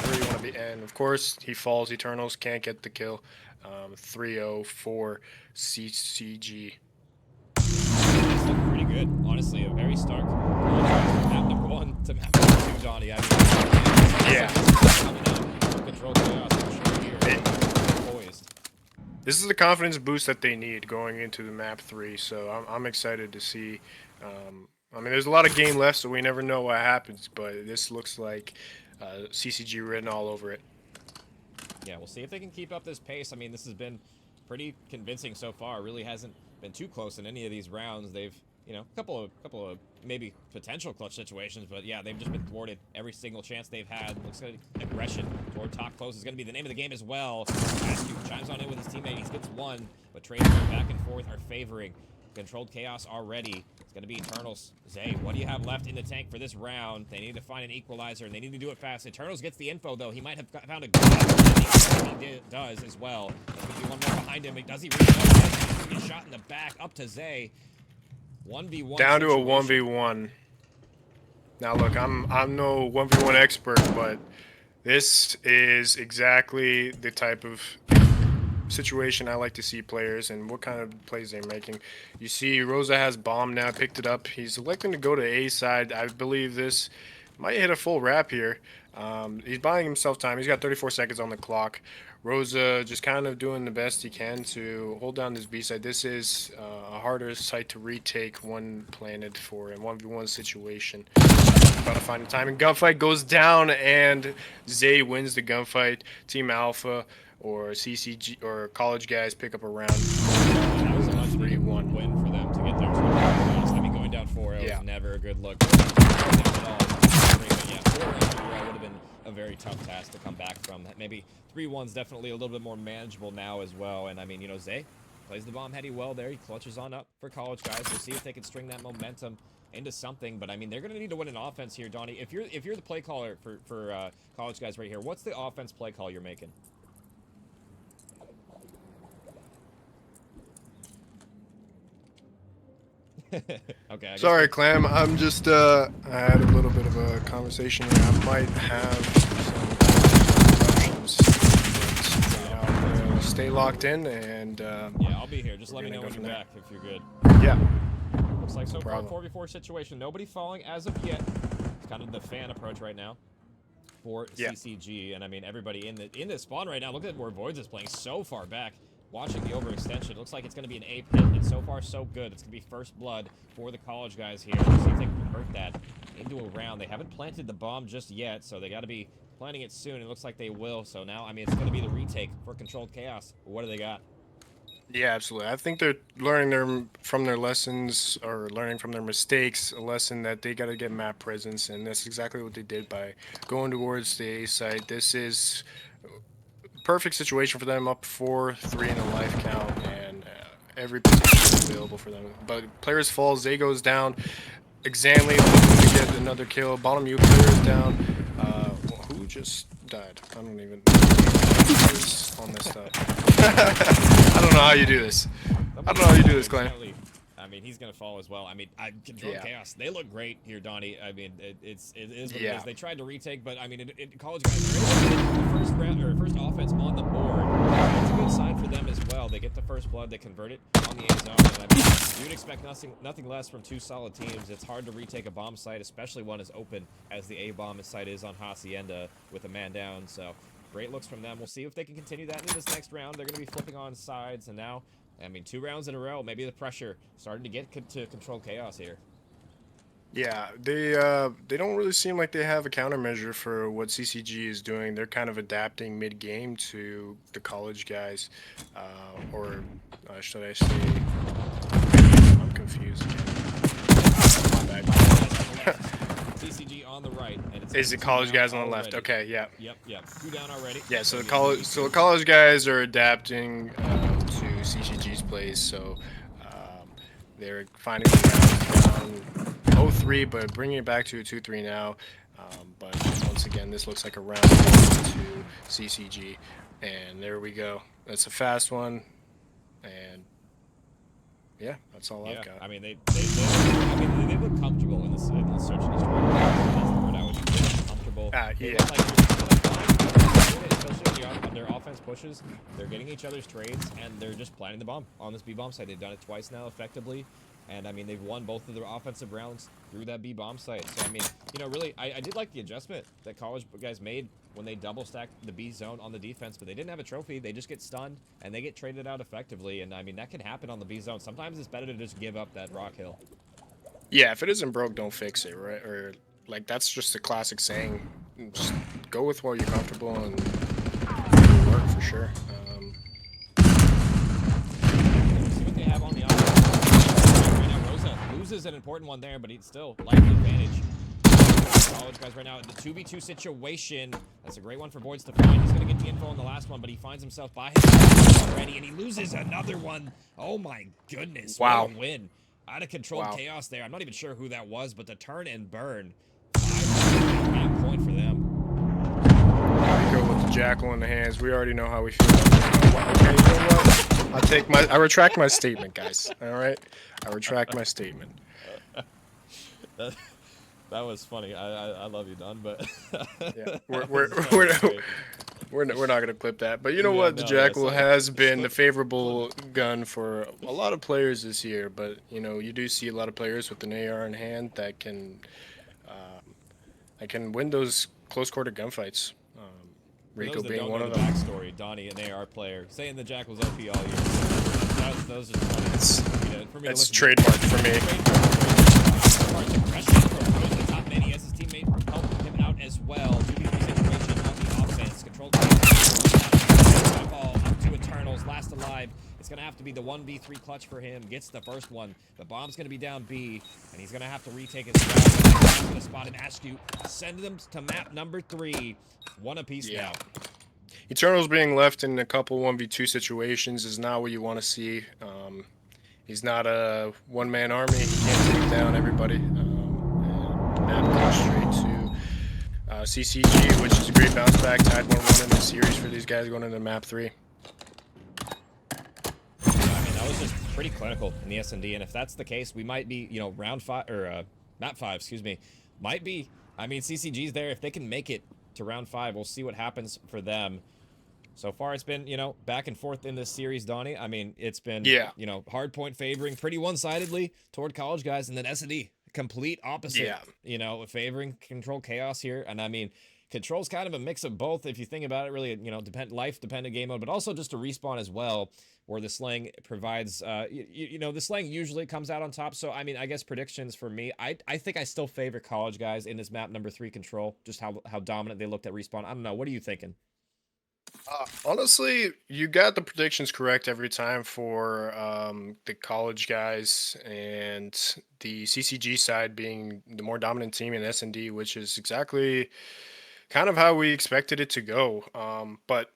where you want to be. And of course, he falls. Eternals can't get the kill. 3-0 for CCG. It's looking pretty good, honestly. A very stark map number 1 to map number 2, Johnny. I mean, yeah. Controlled Chaos, for sure here. Poised. This is the confidence boost that they need going into the map 3, so I'm excited to see. I mean, there's a lot of game left, so we never know what happens, but this looks like CCG written all over it. Yeah, we'll see if they can keep up this pace. I mean, this has been pretty convincing so far. It really hasn't been too close in any of these rounds. They've, you know, a couple of maybe potential clutch situations, but yeah, they've just been thwarted every single chance they've had. Looks like aggression toward top close is going to be the name of the game as well. Askew chimes on in with his teammate. He gets 1, but trades going back and forth are favoring Controlled Chaos already. It's going to be Eternals. Zay, what do you have left in the tank for this round? They need to find an equalizer, and they need to do it fast. Eternals gets the info, though. He might have found a good he does as well. There's going to be one more behind him. Does he reach? He's going to get shot in the back. Up to Zay. 1v1 down to a situation. 1v1. Now look, I'm no 1v1 expert, but this is exactly the type of situation I like to see players and what kind of plays they're making. You see Rosa has bomb now, picked it up. He's electing to go to A side. I believe this might hit a full wrap here. He's buying himself time. He's got 34 seconds on the clock. Rosa just kind of doing the best he can to hold down this B side. This is a harder site to retake when planted for a 1v1 situation. Gotta find the timing. Gunfight goes down and Zay wins the gunfight. Team Alpha or CCG or college guys pick up a round. That was a 3-1 win for them to get there. I mean, going down 4-0 is never a good look. Yeah, 4 rounds in a row would have been a very tough task to come back from. Maybe 3-1's definitely a little bit more manageable now as well. And I mean, you know, Zay plays the bomb heady well there. He clutches on up for college guys. We'll see if they can string that momentum into something. But I mean, they're going to need to win an offense here, Donnie. If you're the play caller for college guys right here, what's the offense play call you're making? Okay. Sorry, Clam. I'm just I had a little bit of a conversation here. I might have some interruptions. stay locked in, and Yeah, I'll be here. Just let we're me gonna know go when you're from back if you're good. yeah. Looks like so far problem. 4v4 situation. Nobody falling as of yet. It's kind of the fan approach right now for Yeah. CCG, and I mean everybody in the spawn right now. Look at where Voids is playing so far back. Watching the overextension, looks like it's going to be an A pit, and so far so good. It's going to be first blood for the college guys here. Let's see if they can convert that into a round. They haven't planted the bomb just yet, so they got to be planting it soon. It looks like they will. So now, I mean, it's going to be the retake for Controlled Chaos. What do they got? Yeah, absolutely. I think they're learning from their lessons or learning from their mistakes. A lesson that they got to get map presence, and that's exactly what they did by going towards the A site. This is perfect situation for them, up 4-3 in a life count, and every position is available for them. But players falls, Zay goes down. Examly looking to get another kill. Bottom U player is down. Who just died? I don't even is on this stuff. I don't know how you do this. I don't know how you do this, Clan. I mean, he's gonna fall as well. I mean, Controlled Yeah. Chaos. They look great here, Donnie. I mean, it is what it Yeah. is. They tried to retake, but I mean, college guys are able to get the first round or first offense on the board. It's a good sign for them as well. They get the first blood. They convert it on the A zone. And I mean, you'd expect nothing less from two solid teams. It's hard to retake a bomb site, especially one as open as the A bomb site is on Hacienda with a man down. So great looks from them. We'll see if they can continue that into this next round. They're going to be flipping on sides, and now, I mean, 2 rounds in a row. Maybe the pressure starting to get to Control Chaos here. Yeah, they don't really seem like they have a countermeasure for what CCG is doing. They're kind of adapting mid-game to the college guys, or should I say? I'm confused again. My bad. CCG on the right, and it's Is it college guys on the left? Okay, yeah. Yep. 2 down already. Yeah, so the college guys are adapting to CCG's plays, so they're finding the rounds down 0-3, but bringing it back to a 2-3 now. But once again, this looks like a round to CCG, and there we go. That's a fast one, and yeah, that's all I've got. I mean, they look comfortable in the search and destroy. That's the word I would use. They look comfortable. They Yeah. look like especially when their offense pushes, they're getting each other's trades, and they're just planting the bomb on this B bomb site. They've done it twice now effectively, and I mean, they've won both of their offensive rounds through that B bomb site. So I mean, you know, really, I did like the adjustment that college guys made when they double stacked the B zone on the defense, but they didn't have a trophy. They just get stunned and they get traded out effectively. And I mean, that can happen on the B zone. Sometimes it's better to just give up that rock hill. Yeah, if it isn't broke, don't fix it, right? Or like that's just a classic saying. Just go with what you're comfortable and it'll work for sure. See what they have on the offense. Right now, Rosa loses an important one there, but he's still life advantage. College guys right now in the 2v2 situation. That's a great one for Boyds to find. He's going to get the info on the last one, but he finds himself by himself already, and he loses another one. Oh my goodness. Wow. What a win. Out of Controlled Wow. Chaos there. I'm not even sure who that was, but the turn and burn. 5 point for them. We go with the jackal in the hands. We already know how we feel. Okay, you know what? I retract my statement, guys. All right, I retract my statement. That was funny. I love you, Don, but Yeah, we're not gonna clip that. But you know Yeah, what? The no, jackal that's- has been the favorable gun for a lot of players this year. But you know, you do see a lot of players with an AR in hand that can win those close quarter gunfights. For Rico those that being don't one know of the them. backstory, Donnie, an AR player, saying the Jack was OP all year. Those are funny. For me to That's listen to. trademark for me. Aggression from the top man. He has his teammate help him out as well. 2v3 situation on the offense. Controlled ball up to Eternals. Last alive. It's going to have to be the 1v3 clutch for him. Gets the first one. The bomb's going to be down B, and he's going to have to retake his round. He's going to spot him. Astute. Send them to map number 3. One apiece now. Eternals being left in a couple 1v2 situations is not what you want to see. He's not a one-man army. He can't take down everybody. And the map goes straight to CCG, which is a great bounce back. Tied 1-1 in the series for these guys going into map 3. I mean, that was just pretty clinical in the S&D, and if that's the case, we might be, you know, round 5 or map 5, excuse me, might be. I mean, CCG's there. If they can make it to round 5, we'll see what happens for them. So far, it's been, back and forth in this series, Donnie. I mean, it's been, Yeah, hard point favoring pretty one-sidedly toward college guys, and then S&D, complete opposite, yeah, favoring Control Chaos here. And I mean, Control's kind of a mix of both if you think about it, really, life-dependent game mode, but also just a respawn as well, where the slang provides, the slang usually comes out on top. So, I mean, I guess predictions for me, I think I still favor college guys in this map number 3 Control, just how dominant they looked at respawn. I don't know. What are you thinking? Honestly, you got the predictions correct every time for the college guys and the CCG side being the more dominant team in S&D, which is exactly kind of how we expected it to go. But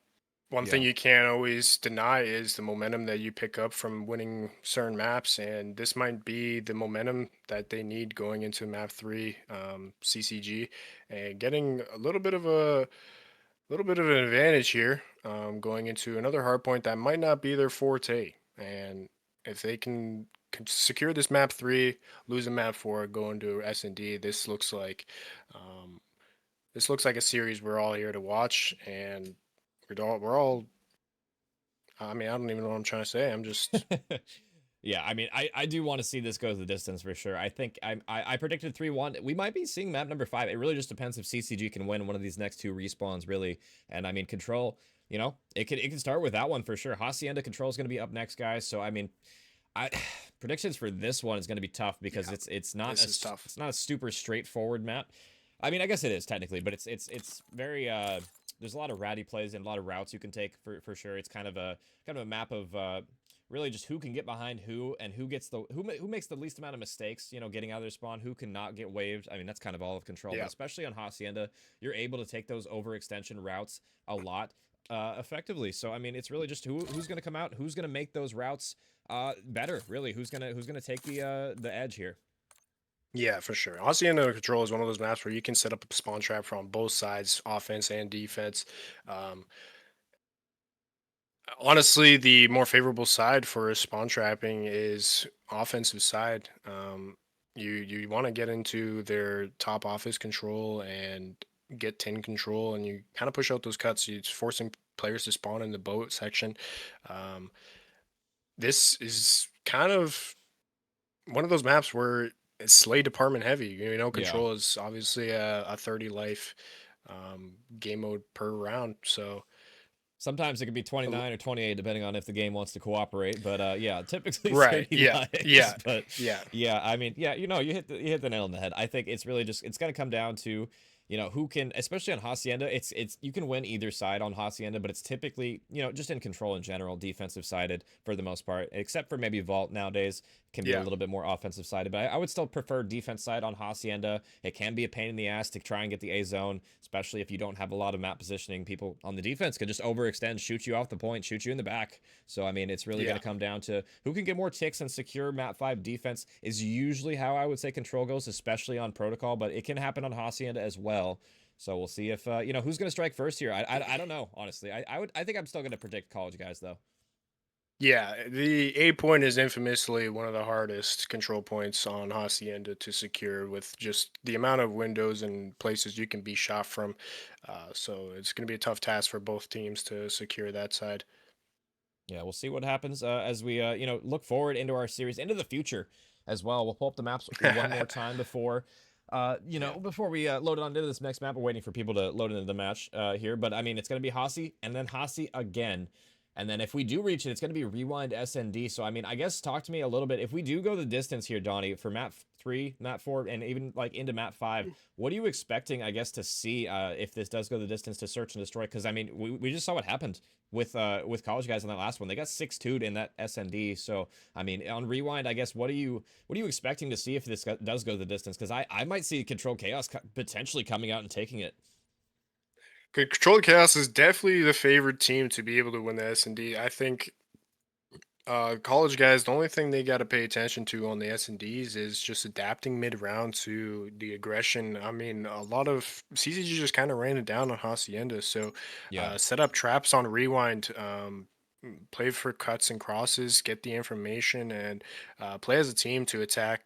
one thing Yeah. you can't always deny is the momentum that you pick up from winning certain maps, and this might be the momentum that they need going into map 3 CCG, and getting a little bit of an advantage here, going into another hard point that might not be their forte. And if they can secure this map 3, lose a map 4, go into S&D, um, this looks like a series we're all here to watch, and we're all. I mean, I don't even know what I'm trying to say. I'm just Yeah, I mean, I do want to see this go the distance for sure. I think I predicted 3-1. We might be seeing map number 5. It really just depends if CCG can win one of these next 2 respawns, really. And I mean, Control, it can start with that one for sure. Hacienda Control is going to be up next, guys. So I mean, I predictions for this one is going to be tough because yeah, it's not this is tough. it's not a super straightforward map. I mean, I guess it is technically, but it's very there's a lot of ratty plays and a lot of routes you can take for sure. It's kind of a map of really just who can get behind who and who gets who makes the least amount of mistakes, getting out of their spawn, who cannot get waved. I mean, that's kind of all of Control, but Yeah, especially on Hacienda, you're able to take those overextension routes a lot effectively. So I mean, it's really just who's going to come out, who's going to make those routes better, really, who's going to take the edge here. yeah, for sure. Hacienda Control is one of those maps where you can set up a spawn trap from both sides, offense and defense. Um, Honestly, the more favorable side for spawn trapping is offensive side. You want to get into their top office control and get tin control, and you kind of push out those cuts. It's forcing players to spawn in the boat section. Um, this is kind of one of those maps where it's slay department heavy. Yeah. Control is obviously a 30 life game mode per round. So, Sometimes it could be a l- 29 or 28 depending on if the game wants to cooperate, but yeah, typically right. 30 Yeah. lives. Yeah. But Yeah. yeah, I mean, yeah, you hit the nail on the head. I think it's really just it's going to come down to, who can, especially on Hacienda, it's you can win either side on Hacienda, but it's typically, just in Control in general, defensive sided for the most part, except for maybe Vault nowadays can be a Yeah. little bit more offensive sided, but I would still prefer defense side on Hacienda. It can be a pain in the ass to try and get the A zone, especially if you don't have a lot of map positioning. People on the defense could just overextend, shoot you off the point, shoot you in the back. So I mean, it's really going Yeah. to come down to who can get more ticks and secure map 5 defense is usually how I would say Control goes, especially on Protocol, but it can happen on Hacienda as well. So we'll see if who's going to strike first here. I don't know, honestly. I think I'm still going to predict college guys though. Yeah, the A point is infamously one of the hardest control points on Hacienda to secure, with just the amount of windows and places you can be shot from. So it's going to be a tough task for both teams to secure that side. Yeah, we'll see what happens as we look forward into our series into the future as well. We'll pull up the maps one more time before Yeah. before we load it onto this next map. We're waiting for people to load into the match here, but I mean, it's going to be Hasi and then Hasi again. And then if we do reach it, it's going to be Rewind SND. So, I mean, I guess talk to me a little bit. If we do go the distance here, Donnie, for map 3, map 4, and even like into map 5, what are you expecting, I guess, to see if this does go the distance to search and destroy? Because, I mean, we just saw what happened with college guys on that last one. They got 6-2'd in that SND. So, I mean, on Rewind, I guess, what are you expecting to see if this does go the distance? Because I might see Control Chaos potentially coming out and taking it. Control Chaos is definitely the favored team to be able to win the S&D. I think college guys, the only thing they got to pay attention to on the S&Ds is just adapting mid round to the aggression. I mean, a lot of CCG just kind of ran it down on Hacienda, so Yeah. set up traps on rewind. Play for cuts and crosses, get the information, and play as a team to attack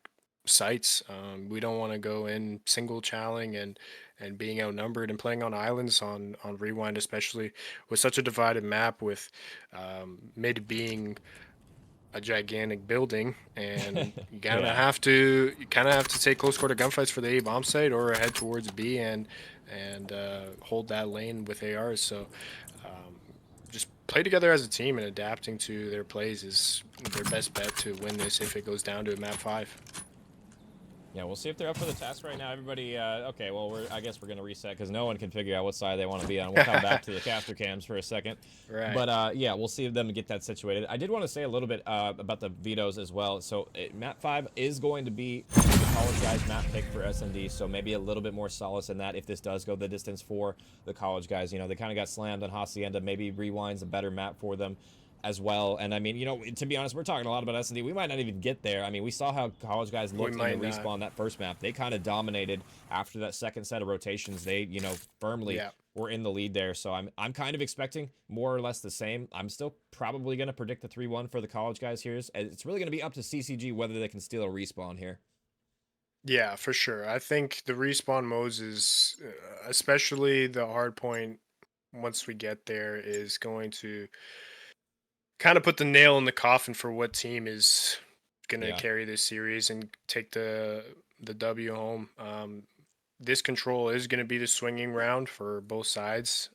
sites. We don't want to go in single challing and being outnumbered and playing on islands on rewind, especially with such a divided map with mid being a gigantic building, and Yeah. you kind of have to take close quarter gunfights for the A bomb site or head towards B and hold that lane with ARs. So just play together as a team, and adapting to their plays is their best bet to win this if it goes down to a map 5. Yeah, we'll see if they're up for the test right now. Everybody, okay, well, I guess we're going to reset because no one can figure out what side they want to be on. We'll come back to the caster cams for a second. Right. But, yeah, we'll see them get that situated. I did want to say a little bit about the vetoes as well. So, map 5 is going to be the college guys' map pick for SND, so maybe a little bit more solace in that if this does go the distance for the college guys. You know, they kind of got slammed on Hacienda. Maybe Rewind's a better map for them as well. And I mean, you know, to be honest, we're talking a lot about S&D. We might not even get there. I mean, we saw how college guys looked in the respawn that first map. They kind of dominated after that second set of rotations. They, you know, firmly were in the lead there. So I'm kind of expecting more or less the same. I'm still probably going to predict the 3-1 for the college guys here. It's really going to be up to CCG whether they can steal a respawn here. Yeah, for sure. I think the respawn modes is, especially the hard point once we get there, is going to kind of put the nail in the coffin for what team is going to carry this series and take the W home. This control is going to be the swinging round for both sides.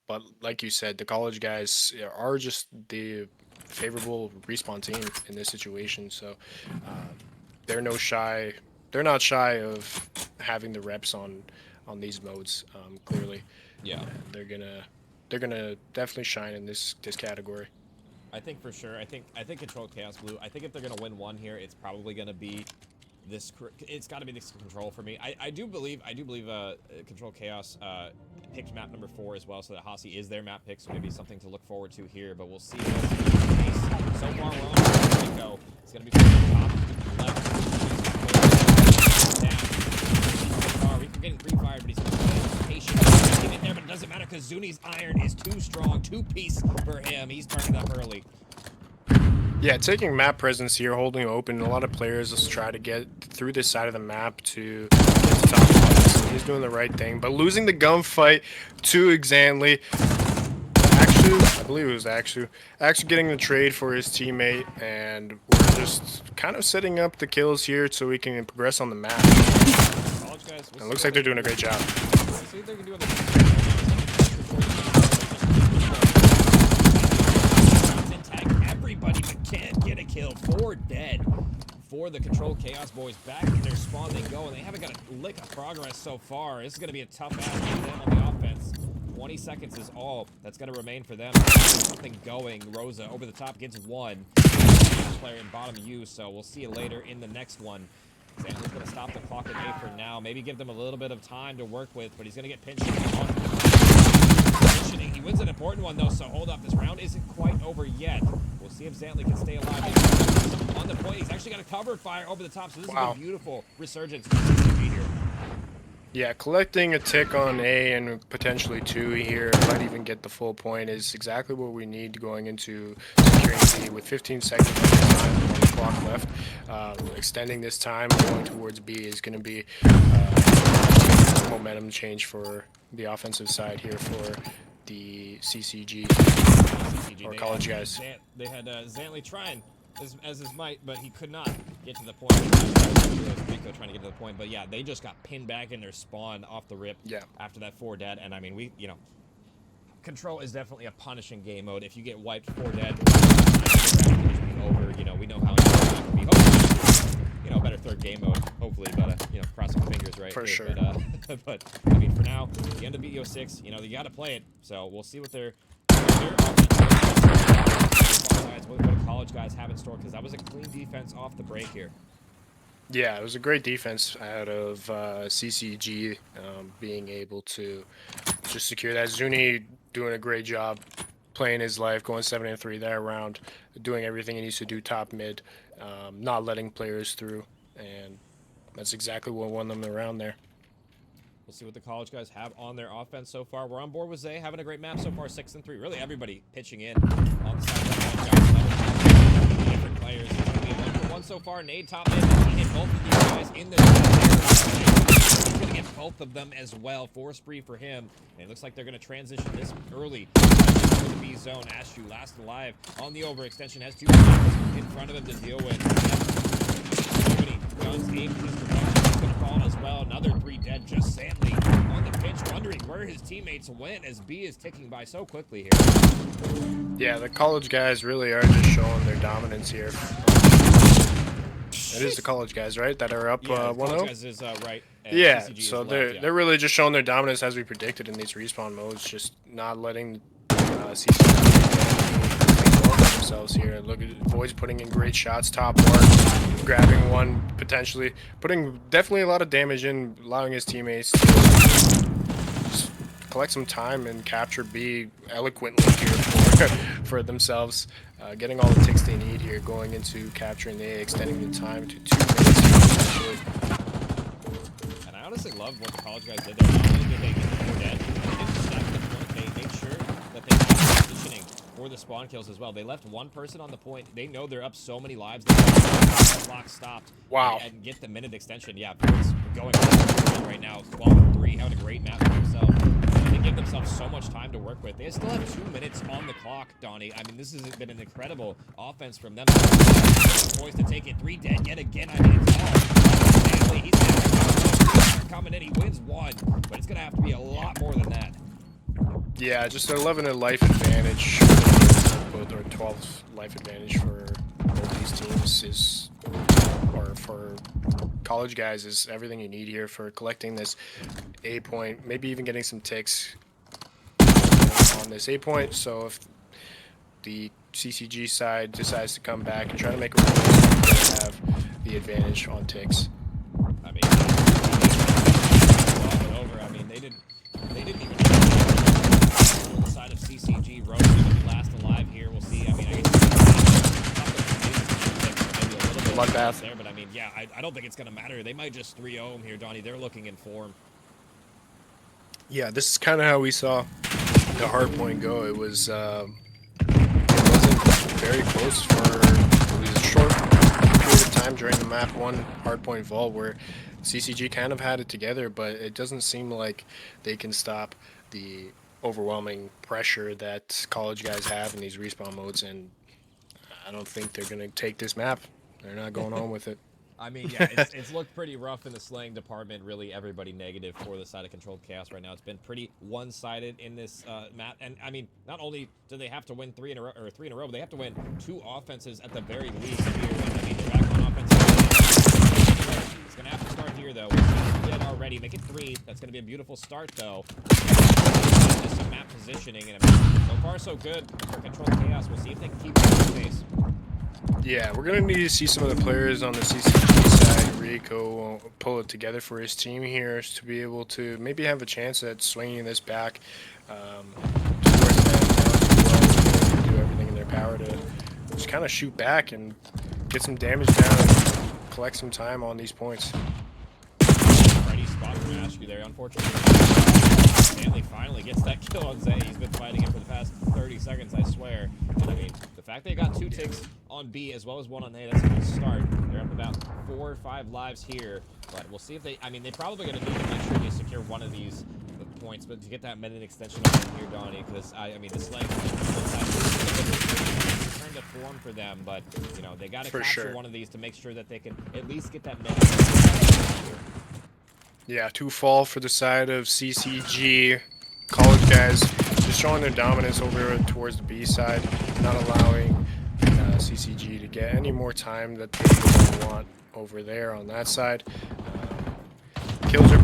But like you said, the college guys are just the favorable respawn team in this situation. So they're not shy of having the reps on these modes. Clearly, yeah, and they're gonna definitely shine in this category. I think for sure. I think Control Chaos Blue. I think if they're gonna win one here, it's probably gonna be this. It's got to be this control for me. I do believe Control Chaos picked map number 4 as well, so that Hasi is their map pick. So maybe something to look forward to here. But we'll see. So far, we're on Rico. It's gonna be from the top left. Down. Rico getting pre-fired, but he's gonna play patient. In there, but it doesn't matter because Zuni's iron is too strong, 2-piece for him. He's turning up early. Yeah, taking map presence here, holding open. A lot of players just try to get through this side of the map to get to top office. He's doing the right thing, but losing the gunfight to Exantly. I believe it was actually getting the trade for his teammate, and we're just kind of setting up the kills here so we can progress on the map. Guys, it looks like they're doing a great job. See if they can do everybody, but can't get a kill. 4 dead for the Control Chaos boys. Back in their spawn they go, and they haven't got a lick of progress so far. This is going to be a tough ass for them on the offense. 20 seconds is all that's going to remain for them. Something going. Rosa over the top gets 1. Player in bottom U, so we'll see you later in the next one. Santa's going to stop the clock at A for now. Maybe give them a little bit of time to work with, but he's going to get pinched. He wins an important one, though, so hold up. This round isn't quite over yet. We'll see if Zantley can stay alive. On the point, he's actually got a cover fire over the top, so this is a beautiful resurgence for CCG here. Yeah, collecting a tick on A and potentially 2 here, might even get the full point, is exactly what we need going into securing C with 15 seconds on the clock left. Extending this time going towards B is going to be momentum change for the offensive side here for the CCG or college guys. They had Zantley trying as his might, but he could not get to the point. Rico trying to get to the point, but yeah, they just got pinned back in their spawn off the rip after that 4 dead. And I mean, Control is definitely a punishing game mode. If you get wiped 4 dead, over, we know how important that can be. Hopefully, better 3rd game mode, hopefully, but, crossing fingers right for here. Sure. But, I mean, for now, the end of BO6, you got to play it. So we'll see what what college guys have in store, because that was a clean defense off the break here. Yeah, it was a great defense out of CCG, being able to just secure that. Zuni doing a great job playing his life, going 7-3 that round, doing everything he needs to do top mid, not letting players through, and that's exactly what won them the round there. We'll see what the college guys have on their offense so far. We're on board with Zay, having a great map so far, 6-3. Really, everybody pitching in on the side of the different players. It's going to be a 1-for-1 so far. Nade top mid. He hit both of these guys in the He's going to get both of them as well. 4 spree for him. And it looks like they're going to transition this early to the B zone. Ashu last alive on the overextension. Has 2 guns in front of him to deal with. Guns aimed at his direction. He's going to fall as well. Another 3 dead. Just Santley on the pitch, wondering where his teammates went as B is ticking by so quickly here. Yeah, the college guys really are just showing their dominance here. It is the college guys, right, that are up 1-0? College guys is right. Yeah, CCG so is they're left, yeah. they're really just showing their dominance as we predicted in these respawn modes, just not letting CCG themselves here. Look at Void's putting in great shots, top mark, grabbing one, potentially putting definitely a lot of damage in, allowing his teammates to just collect some time and capture B eloquently here for themselves. Getting all the ticks they need here, going into capturing the A, extending the time to 2 minutes essentially. And I honestly love what the college guys did there. Not only did they get the 4 dead, they didn't stack the point. They made sure that they got positioning for the spawn kills as well. They left one person on the point. They know they're up so many lives. They the clock stopped. Wow. And get the minute extension. Yeah, it's going right now. 12-3, having a great map for himself. They give themselves so much time to work with. They still have 2 minutes on the clock, Donnie. I mean, this has been an incredible offense from them. Poised to take it. 3 dead yet again. I mean, it's all Stanley. He's coming in. He wins 1, but it's going to have to be a lot more than that. Yeah, just 11 in life advantage, both or 12 life advantage for both these teams is, or for college guys, is everything you need here for collecting this A point, maybe even getting some ticks on this A point. So if the CCG side decides to come back and try to make a run, they have the advantage on ticks. I mean, over. I mean, they didn't even on the side of CCG. Rose going to be last alive here. We'll see. I mean, I guess maybe a little bit Bloodbath there, but I mean, yeah, I don't think it's going to matter. They might just 3-0 him here, Donnie. They're looking in form. Yeah, this is kind of how we saw the hard point go. It was it wasn't very close for a short period of time during the map 1 hardpoint vault where CCG kind of had it together, but it doesn't seem like they can stop the overwhelming pressure that college guys have in these respawn modes, and I don't think they're going to take this map. They're not going home with it. I mean, yeah, it's looked pretty rough in the slaying department. Really, everybody negative for the side of Controlled Chaos right now. It's been pretty one-sided in this map. And I mean, not only do they have to win 3 in a row, but they have to win 2 offenses at the very least here. And I mean, they're back on offense. It's gonna have to start here though. We're dead already. Make it 3. That's gonna be a beautiful start though. Just some map positioning, and I mean, so far so good for Controlled Chaos. We'll see if they can keep the pace. Yeah, we're going to need to see some of the players on the CCG side. Rico pull it together for his team here to be able to maybe have a chance at swinging this back towards them. Do everything in their power to just kind of shoot back and get some damage down and collect some time on these points. Ready spot from Ashby there, unfortunately. Stanley finally gets that kill on Zay. He's been fighting him for the past 30 seconds, I swear. And I mean, the fact they got 2 ticks on B as well as 1 on A, that's a good start. They're up about 4 or 5 lives here, but we'll see if they, I mean, they're probably going to need to make sure they secure one of these points, but to get that minute extension on here, Donnie, because I mean, this leg turned to form for them, but, you know, they got to capture one of these to make sure that they can at least get that minute extension. Yeah, 2 fall for the side of CCG. College guys just showing their dominance over towards the B side, not allowing CCG to get any more time that they want over there on that side. Kills are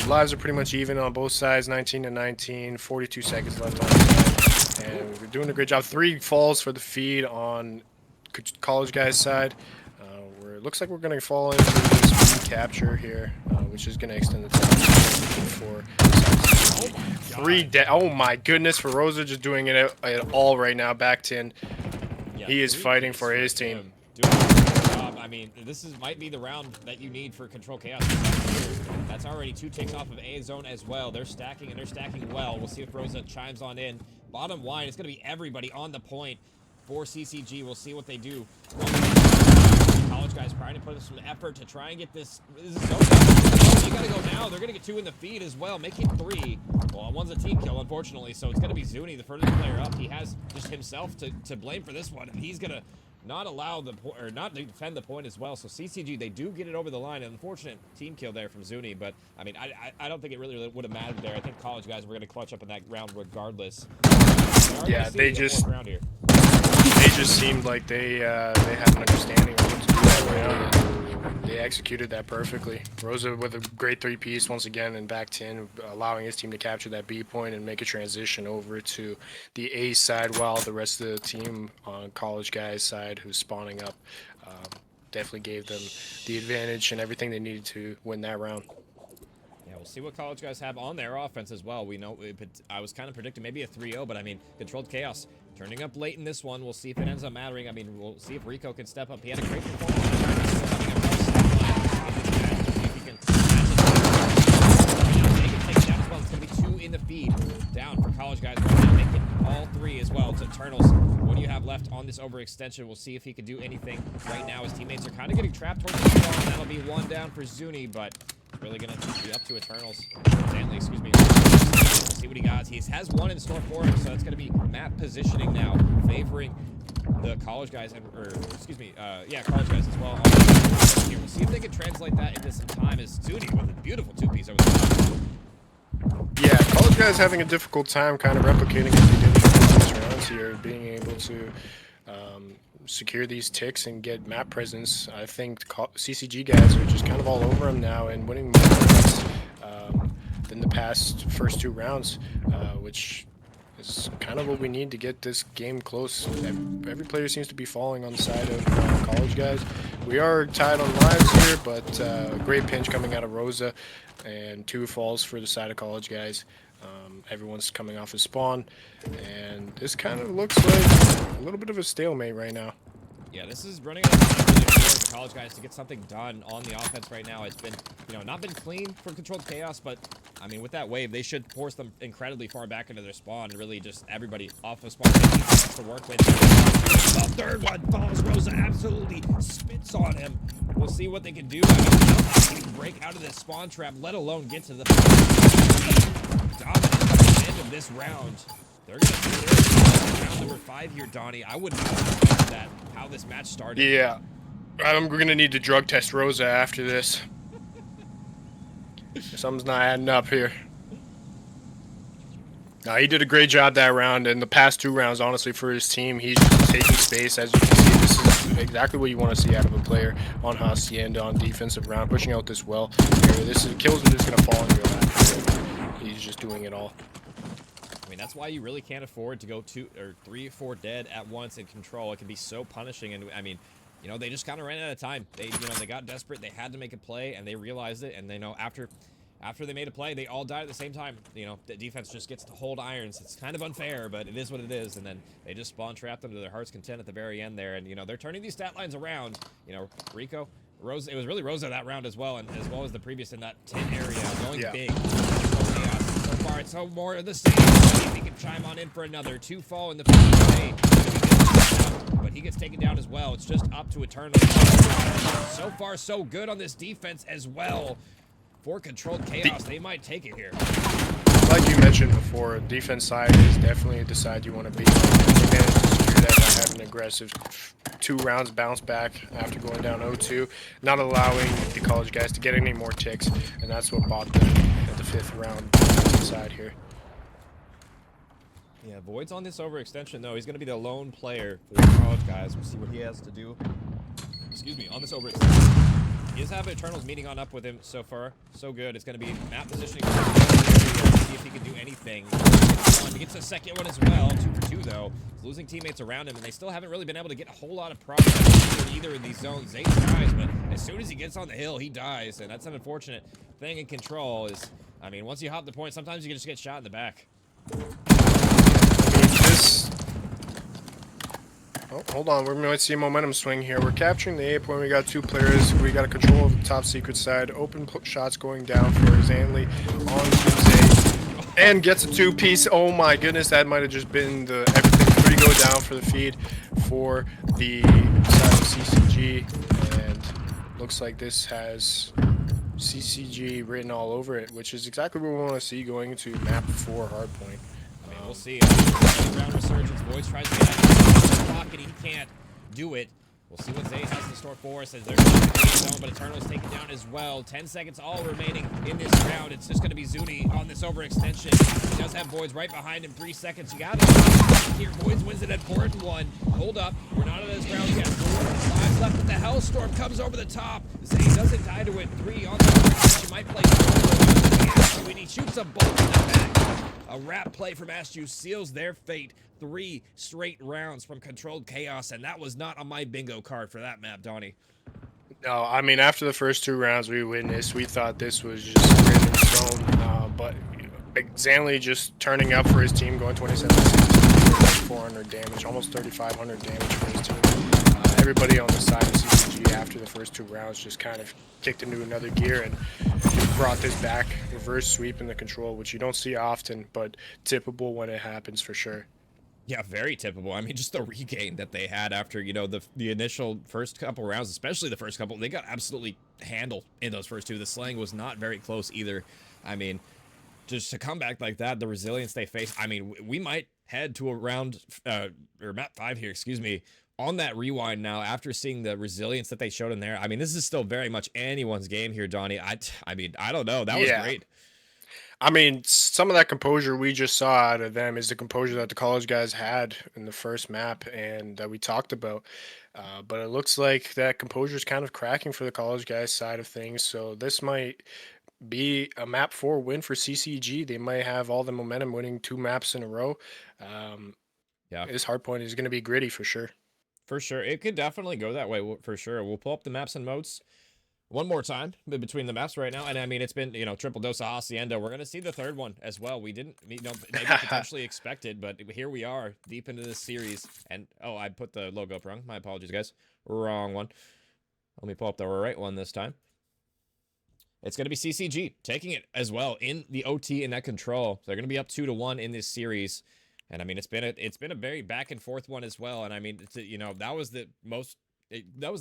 lives are pretty much even on both sides, 19 to 19, 42 seconds left on the side. And we're doing a great job. 3 falls for the feed on college guys' side. It looks like we're going to fall into this B capture here, which is going to extend the time for 3 dead. Oh my goodness, for Rosa just doing it all right now. Back 10. Yeah, he is fighting for his team. Doing a good job. I mean, this might be the round that you need for Control Chaos. That's already 2 takes off of A zone as well. They're stacking, and they're stacking well. We'll see if Rosa chimes on in. Bottom line, it's going to be everybody on the point for CCG. We'll see what they do. College guys trying to put in some effort to try and get this. This is so tough. You gotta go now. They're gonna get 2 in the feed as well, making 3. Well, one's a team kill, unfortunately, so it's gonna be Zuni, the furthest player up. He has just himself to blame for this one, and he's gonna not allow the or not defend the point as well. So CCG, they do get it over the line. An unfortunate team kill there from Zuni, but I mean, I don't think it really would have mattered there. I think College guys were gonna clutch up in that round regardless. Yeah, they just seemed like they had an understanding of what to do that round, and they executed that perfectly. Rosa with a great 3-piece once again and back 10, allowing his team to capture that B point and make a transition over to the A side, while the rest of the team on College guys' side, who's spawning up, definitely gave them the advantage and everything they needed to win that round. Yeah, we'll see what College guys have on their offense as well. We know I was kind of predicting maybe a 3-0, but I mean, Controlled Chaos turning up late in this one. We'll see if it ends up mattering. I mean, we'll see if Rico can step up. He had a great performance. They can take it down as well. It's going to be 2 in the feed down for College guys. We're going to make it all 3 as well to Eternals. What do you have left on this overextension? We'll see if he can do anything right now. His teammates are kind of getting trapped towards the ball, and that'll be 1 down for Zuni, but really gonna be up to Eternals. Stanley, excuse me. See what he got. He has 1 in store for him, so it's gonna be map positioning now, favoring the College guys, or excuse me, yeah, College guys as well. Here, we'll see if they can translate that into some time. As Zuni with a beautiful 2-piece over the top. Yeah, College guys having a difficult time kind of replicating what they did in the previous rounds here, being able to secure these ticks and get map presence. I think CCG guys are just kind of all over them now and winning more points than the past first 2 rounds, which is kind of what we need to get this game close. Every player seems to be falling on the side of College guys. We are tied on lives here, but great pinch coming out of Rosa, and 2 falls for the side of College guys. Everyone's coming off his spawn, and this kind of looks like a little bit of a stalemate right now. Yeah, this is running out of time really for the College guys to get something done on the offense right now. It's been, not been clean from Controlled Chaos, but I mean, with that wave, they should force them incredibly far back into their spawn and really just everybody off of spawn to work with. The third one falls. Rosa absolutely spits on him. We'll see what they can do. I mean, they can break out of this spawn trap, let alone get to the dominant at the end of this round. They're going to do round number 5 here, Donnie. I wouldn't have that how this match started. Yeah, I'm going to need to drug test Rosa after this. Something's not adding up here. He did a great job that round, and the past 2 rounds, honestly, for his team, he's just taking space. As you can see, this is exactly what you want to see out of a player on Hacienda on defensive round, pushing out this well. Kills are just going to fall in your lap. He's just doing it all. I mean, that's why you really can't afford to go 2 or 3 or 4 dead at once in control. It can be so punishing, and I mean, they just kind of ran out of time. They got desperate. They had to make a play, and they realized it. And they know after they made a play, they all died at the same time. The defense just gets to hold irons. It's kind of unfair, but it is what it is. And then they just spawn trapped them to their heart's content at the very end there. And they're turning these stat lines around. Rico, Rosa. It was really Rosa that round as well, and as well as the previous in that 10 area, going big. So far, it's more of the same. If he can chime on in for another 2 fall in the but he gets taken down as well. It's just up to Eternal. So far, so good on this defense as well. For Controlled Chaos, they might take it here. Like you mentioned before, defense side is definitely the side you want to be. They managed to secure that by having an aggressive 2 rounds bounce back after going down 0-2, not allowing the College guys to get any more ticks, and that's what bought them at the 5th round side here. Yeah, Void's on this overextension, though. He's going to be the lone player for the College guys. We'll see what he has to do. Excuse me, on this overextension. He does have Eternals meeting on up with him so far. So good. It's going to be map positioning. See if he can do anything. He gets a second one as well. 2 for 2, though. He's losing teammates around him, and they still haven't really been able to get a whole lot of progress in either of these zones. Zay tries, but as soon as he gets on the hill, he dies, and that's an unfortunate thing in control. Is, I mean, once you hop the point, sometimes you can just get shot in the back. Oh, hold on, we might see a momentum swing here. We're capturing the A point. We got 2 players. We got a control of the top secret side. Open shots going down for Zanley on Zay. And gets a 2-piece. Oh my goodness, that might have just been the everything 3 go down for the feed for the side of CCG. And looks like this has CCG written all over it, which is exactly what we want to see going into map 4 hardpoint. I mean, we'll see. Ground resurgence. Voice tries to get out of the pocket. He can't do it. We'll see what Zay has in store for us as they're in the zone, but Eternal's taken down as well. 10 seconds all remaining in this round. It's just going to be Zuni on this overextension. He does have Voids right behind him. 3 seconds. You got it. Here, Voids wins it at 4-1. Hold up. We're not in this round yet. 4 lives left, but the Hellstorm comes over the top. Zay doesn't die to it. 3 on the ground. She might play 4 when he shoots a bolt in the back. A wrap play from Ashu seals their fate. 3 straight rounds from Controlled Chaos, and that was not on my bingo card for that map, Donnie. No, I mean, after the first 2 rounds we witnessed, we thought this was just written in stone, but Zanley just turning up for his team, going 27-16, damage, almost 3,500 damage for his team. Everybody on the side of CCG after the first 2 rounds just kind of kicked into another gear and brought this back, reverse sweep in the control, which you don't see often, but typical when it happens for sure. Yeah, very typical. I mean, just the regain that they had after, you know, the initial first couple rounds, especially the first couple, they got absolutely handled in those first 2. The slaying was not very close either. I mean, just to come back like that, the resilience they face, I mean, we might head to a round, or map 5 here, excuse me, on that rewind now after seeing the resilience that they showed in there. I mean, this is still very much anyone's game here, Donnie. I mean, I don't know. That was great. I mean, some of that composure we just saw out of them is the composure that the college guys had in the first map and that we talked about. But it looks like that composure is kind of cracking for the college guys' side of things. So this might be a map 4 win for CCG. They might have all the momentum winning 2 maps in a row. Yeah, this hardpoint is going to be gritty for sure. For sure. It could definitely go that way for sure. We'll pull up the maps and modes one more time between the maps right now. And I mean, it's been, you know, triple dose of Hacienda. We're going to see the 3rd one as well. We didn't, you know, maybe potentially expected, but here we are deep into this series. And, oh, I put the logo up wrong. My apologies, guys. Wrong one. Let me pull up the right one this time. It's going to be CCG taking it as well in the OT in that control. They're going to be up 2-1 in this series. And I mean, it's been a very back and forth one as well. And I mean, you know, that was the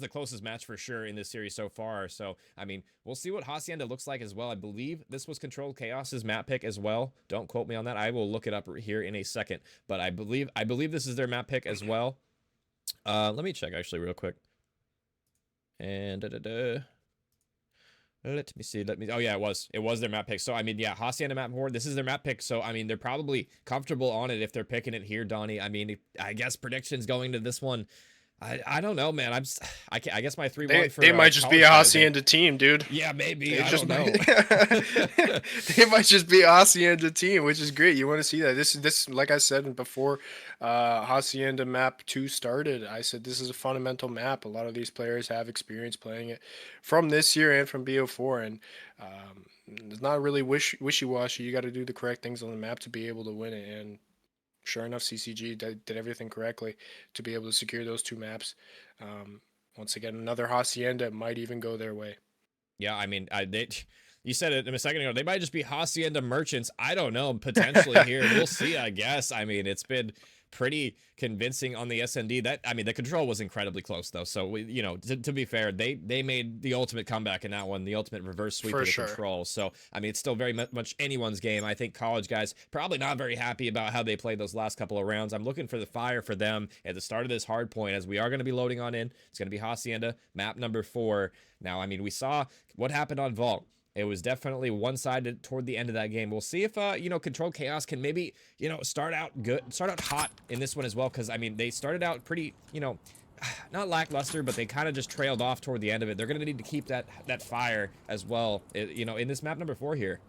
closest match for sure in this series so far. So, I mean, we'll see what Hacienda looks like as well. I believe this was Controlled Chaos's map pick as well. Don't quote me on that. I will look it up here in a second. But I believe this is their map pick as well. Let me check actually real quick. And let me see. Oh yeah, it was their map pick. So I mean, yeah, Hacienda map board. This is their map pick. So I mean, they're probably comfortable on it if they're picking it here, Donnie. I mean, I guess predictions going to this one. I don't know, man. I guess my 3-1 for they might just be a Hacienda team, dude. Yeah, maybe. I don't know. They might just be a Hacienda team, which is great. You want to see that. This like I said before, Hacienda map 2 started. I said this is a fundamental map. A lot of these players have experience playing it from this year and from BO4, and it's not really wishy-washy. You got to do the correct things on the map to be able to win it, and sure enough, CCG did everything correctly to be able to secure those 2 maps. Once again, another Hacienda might even go their way. Yeah, I mean, you said it a second ago. They might just be Hacienda merchants. I don't know, potentially here. We'll see, I guess. I mean, it's been pretty convincing on the SND. That, I mean, the control was incredibly close, though. So, you know, to be fair, they made the ultimate comeback in that one, the ultimate reverse sweep of the control. So, I mean, it's still very much anyone's game. I think college guys probably not very happy about how they played those last couple of rounds. I'm looking for the fire for them at the start of this hard point, as we are going to be loading on in. It's going to be Hacienda, map number 4. Now, I mean, we saw what happened on Vault. It was definitely one-sided toward the end of that game. We'll see if, you know, Controlled Chaos can maybe, you know, start out hot in this one as well. Because, I mean, they started out pretty, you know, not lackluster, but they kind of just trailed off toward the end of it. They're going to need to keep that fire as well, you know, in this map number 4 here.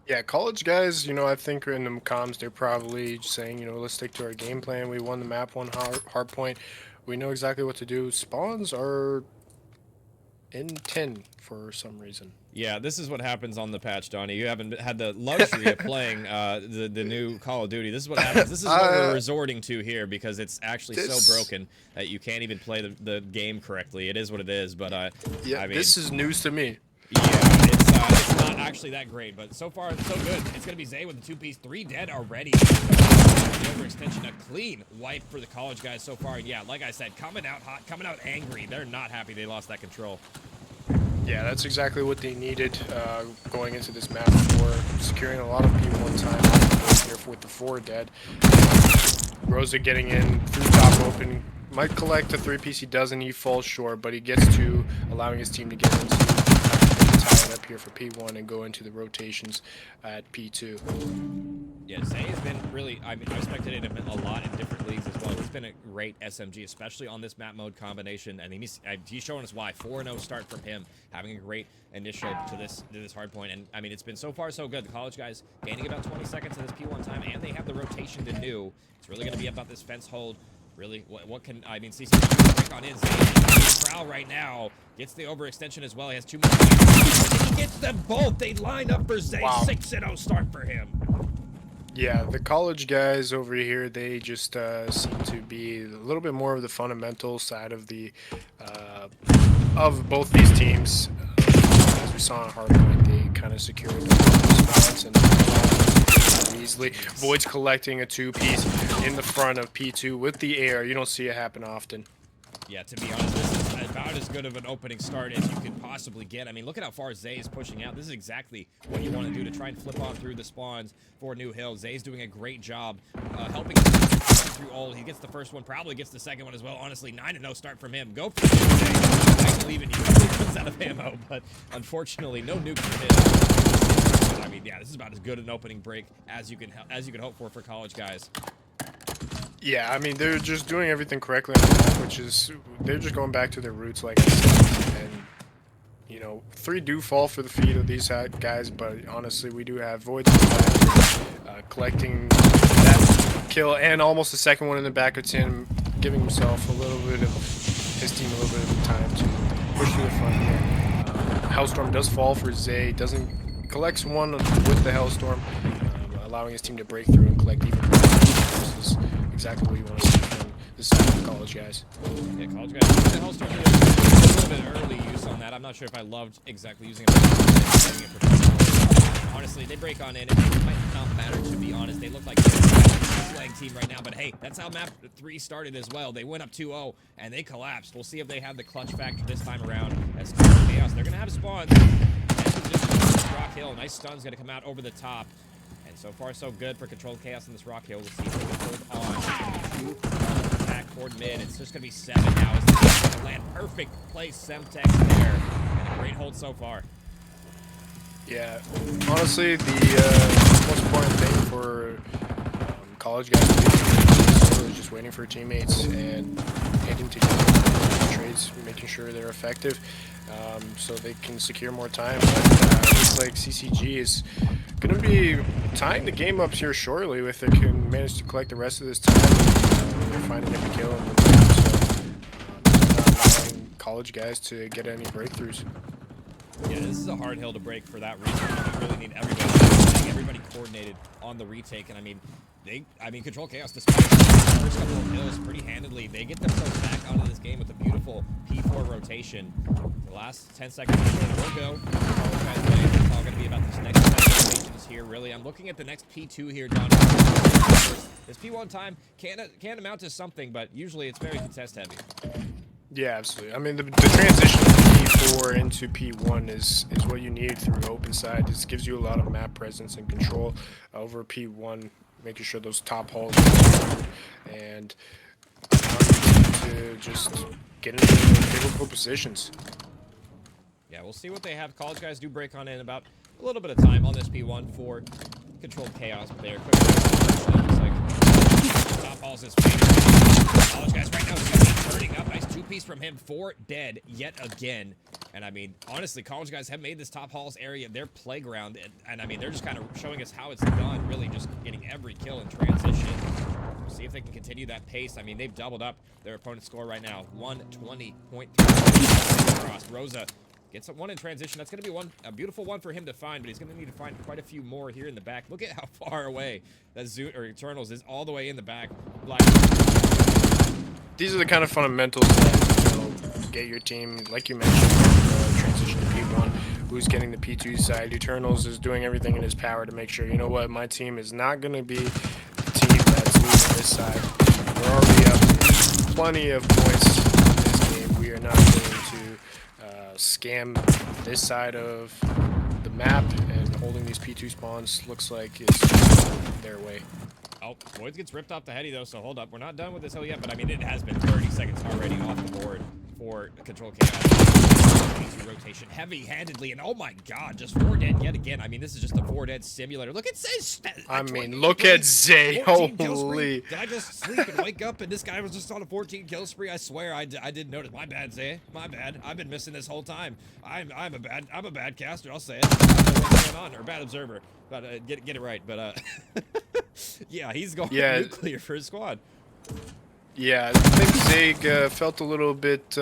Yeah, college guys, you know, I think in them comms, they're probably saying, you know, let's stick to our game plan. We won the map 1 hard point. We know exactly what to do. Spawns are in 10 for some reason. Yeah, this is what happens on the patch, Donnie. You haven't had the luxury of playing the new Call of Duty. This is what happens. This is what we're resorting to here, because it's actually so broken that you can't even play the game correctly. It is what it is, but yeah, I mean, this is news to me. Yeah, it's not actually that great, but so far so good. It's gonna be Zay with the 2-piece, 3 dead already. overextension, a clean wipe for the college guys so far. And yeah, like I said, coming out hot, coming out angry. They're not happy they lost that control. Yeah, that's exactly what they needed going into this map for securing a lot of P1 time here with the 4 dead. Rosa getting in through top open. Might collect a 3-piece, he doesn't, he falls short, but he gets to allowing his team to get into tie it up here for P1 and go into the rotations at P2. Yeah, Zay has been really, I mean, I've spectated him a lot in different leagues as well. He's been a great SMG, especially on this map mode combination, and he's showing us why. 4-0 start from him, having a great initial to this hard point, and I mean, it's been so far so good. The college guys gaining about 20 seconds of this P1 time, and they have the rotation to do. It's really going to be about this fence hold. Really, what can, I mean, CC break on in. Zay prowl right now, gets the overextension as well. He has 2 more. He gets them both. They line up for Zay. Wow. 6-0 start for him. Yeah, the college guys over here, they just seem to be a little bit more of the fundamental side of the of both these teams. As we saw on Hardpoint, they kind of secured the spots and easily. Void's collecting a 2-piece in the front of P2 with the air. You don't see it happen often. Yeah, to be honest, this is about as good of an opening start as you could possibly get. I mean, look at how far Zay is pushing out. This is exactly what you want to do to try and flip on through the spawns for New Hill. Zay's doing a great job helping through all. He gets the first one, probably gets the second one as well. Honestly, 9-0 start from him. Go for it, Zay. I believe in you. He runs out of ammo, but unfortunately, no nuke for him. I mean, yeah, this is about as good an opening break as you can hope for college guys. Yeah, I mean, they're just doing everything correctly on the map, which is, they're just going back to their roots, like I said. And, you know, 3 do fall for the feet of these guys, but honestly, we do have Void collecting that kill and almost the second one in the back of Tim, giving himself a little bit of, his team a little bit of time to push to the front here. Hellstorm does fall for Zay, collects one with the Hellstorm, allowing his team to break through and collect even more. This is exactly what you want to see from this side of the college guys. Yeah, college guys. The Hellstorm did a little bit early use on that. I'm not sure if I loved exactly using it. Honestly, they break on in. It might not matter, to be honest. They look like they're a flag team right now, but hey, that's how map 3 started as well. They went up 2-0, and they collapsed. We'll see if they have the clutch factor this time around. As Chaos, they're going to have spawns. Rock Hill, nice stun's going to come out over the top. So far, so good for Controlled Chaos in this Rock Hill. We'll see if they can hold on. Back toward mid. It's just going to be 7 now. As the team's going to land perfect place. Semtex there. And a great hold so far. Yeah, honestly, the most important thing for college guys to do is just waiting for teammates and hitting together trades, making sure they're effective so they can secure more time. But it looks like CCG is going to be tying the game up here shortly if they can manage to collect the rest of this time. They're finding every kill in the map, so not allowing college guys to get any breakthroughs. Yeah, this is a hard hill to break for that reason. We really need everybody coordinated on the retake, and I mean, Control Chaos, despite the first couple of hills pretty handedly, they get themselves back onto this game with a beautiful P4 rotation. The last 10 seconds of the game will go. It's all going to be about this next set of rotations here, really. I'm looking at the next P2 here, Don. This P1 time can amount to something, but usually it's very contest heavy. Yeah, absolutely. I mean, the transition from P4 into P1 is what you need through open side. This gives you a lot of map presence and control over P1, making sure those top halls are and to just get into favorable positions. Yeah, we'll see what they have. College guys do break on in about a little bit of time on this P1 for Controlled Chaos, but they're quick. Top halls is college guys right now turning up. Nice 2-piece from him. 4 dead yet again. And I mean, honestly, college guys have made this top halls area their playground. And I mean, they're just kind of showing us how it's done, really just getting every kill in transition. We'll see if they can continue that pace. I mean, they've doubled up their opponent's score right now. 120.3 across. Rosa gets one in transition. That's going to be a beautiful one for him to find, but he's going to need to find quite a few more here in the back. Look at how far away that Zoot or Eternals is, all the way in the back. These are the kind of fundamentals that get your team, like you mentioned, transition to P1. Who's getting the P2 side? Eternals is doing everything in his power to make sure, you know what, my team is not going to be the team that's losing this side. We're already up plenty of points in this game. We are not going to scam this side of the map, and holding these P2 spawns looks like is their way. Oh, Voids gets ripped off the heady though, so hold up. We're not done with this hill yet, but I mean, it has been 30 seconds already off the board for Control Chaos. Rotation heavy-handedly, and oh my god, just 4 dead yet again. I mean, this is just a 4 dead simulator. Look at Zay's I mean, look at Zay. 14 kill spree. Holy. Did I just sleep and wake up and this guy was just on a 14 kill spree? I swear I didn't notice. My bad, Zay. My bad. I've been missing this whole time. I'm a bad caster. I'll say it. I don't know what's going on, or a bad observer. But get it right. But yeah, he's going nuclear for his squad. Yeah, I think Zay felt a little bit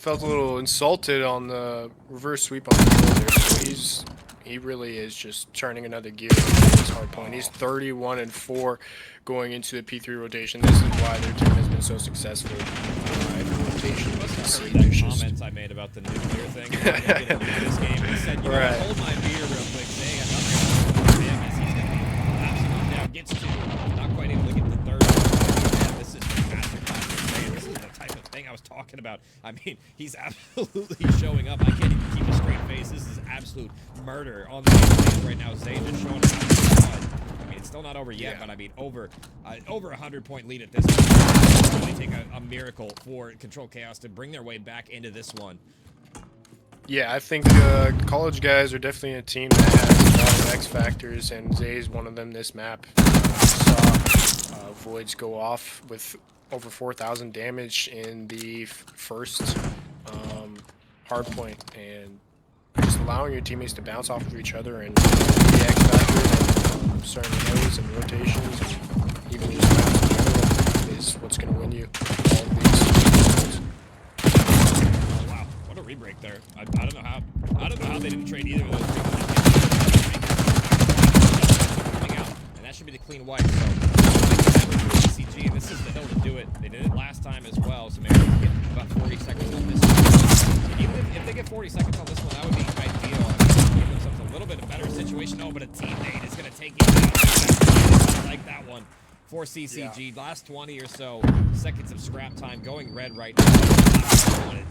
insulted on the reverse sweep on the shoulder. So he really is just turning another gear into his hard point. He's 31-4 going into the P3 rotation. This is why their team has been so successful in the rotation. You must have heard that comments I made about the nuclear thing. This game, he said, you know, hold my beer real quick, Zay. Gets to not quite able to get the third. Man, this is fantastic. This is the type of thing I was talking about. I mean, he's absolutely showing up. I can't even keep a straight face. This is absolute murder on the stage right now. Zay just showing up. I mean, it's still not over yet, but I mean, over 100-point lead at this point. It's really take a miracle for Control Chaos to bring their way back into this one. Yeah, I think college guys are definitely a team that has a lot of X factors, and Zay's one of them this map. Saw Voids go off with over 4,000 damage in the first hard point, and just allowing your teammates to bounce off of each other and the X factors and certain hills and rotations, and even just maps in general is what's going to win you all of these. What a rebreak there. I don't know how they didn't trade either of those two. Coming out, and that should be the clean wipe. So ECG, and this is the hill to do it. They did it last time as well, so maybe they can get about 40 seconds on this one. And even if they get 40 seconds on this one, that would be ideal. I mean, give themselves a little bit of better situation. Oh, but a teammate is going to take it down. Like that one for CCG. Last 20 or so seconds of scrap time going red right now.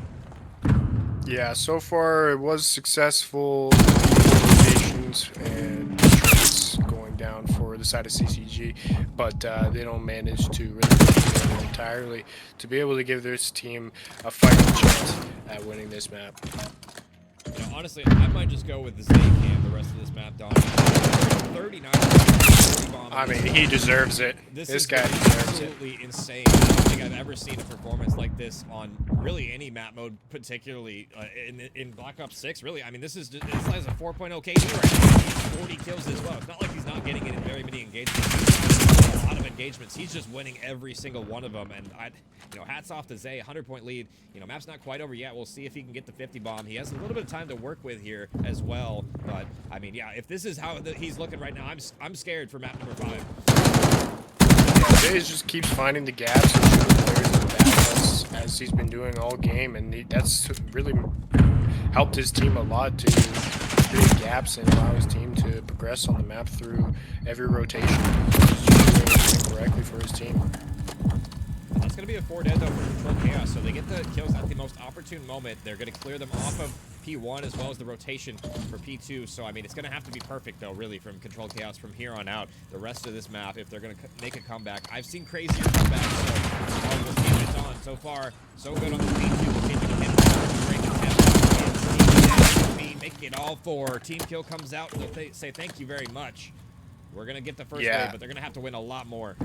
Yeah, so far it was successful rotations and trades going down for the side of CCG, but they don't manage to really get it entirely to be able to give this team a fighting chance at winning this map. You know, honestly, I might just go with the Zay cam the rest of this map, Don. 39. I mean, he deserves it. This guy deserves it. Absolutely insane. I don't think I've ever seen a performance like this on really any map mode, particularly in Black Ops 6. Really, I mean, this has a 4.0 KD right now. He's 40 kills as well. It's not like he's not getting it in very many engagements. A lot of engagements. He's just winning every single one of them. And you know, hats off to Zay. 100-point lead. You know, map's not quite over yet. We'll see if he can get the 50 bomb. He has a little bit of time to work with here as well. But I mean, yeah, if this is how he's looking right now, I'm scared for map number 5. Yeah, Zay just keeps finding the gaps and shooting players in the back as he's been doing all game, and that's really helped his team a lot to create gaps and allow his team to progress on the map through every rotation. He's just doing everything correctly for his team. That's going to be a 4 dead though for Control Chaos, so they get the kills at the most opportune moment. They're going to clear them off of P1 as well as the rotation for P2, so I mean, it's going to have to be perfect though, really, from Control Chaos from here on out. The rest of this map, if they're going to make a comeback. I've seen crazier comebacks, so we'll see what it's on. So far, so good on the P2. Continue to hit make it all 4. Team kill comes out, and they'll say thank you very much. We're going to get the first wave, but they're going to have to win a lot more.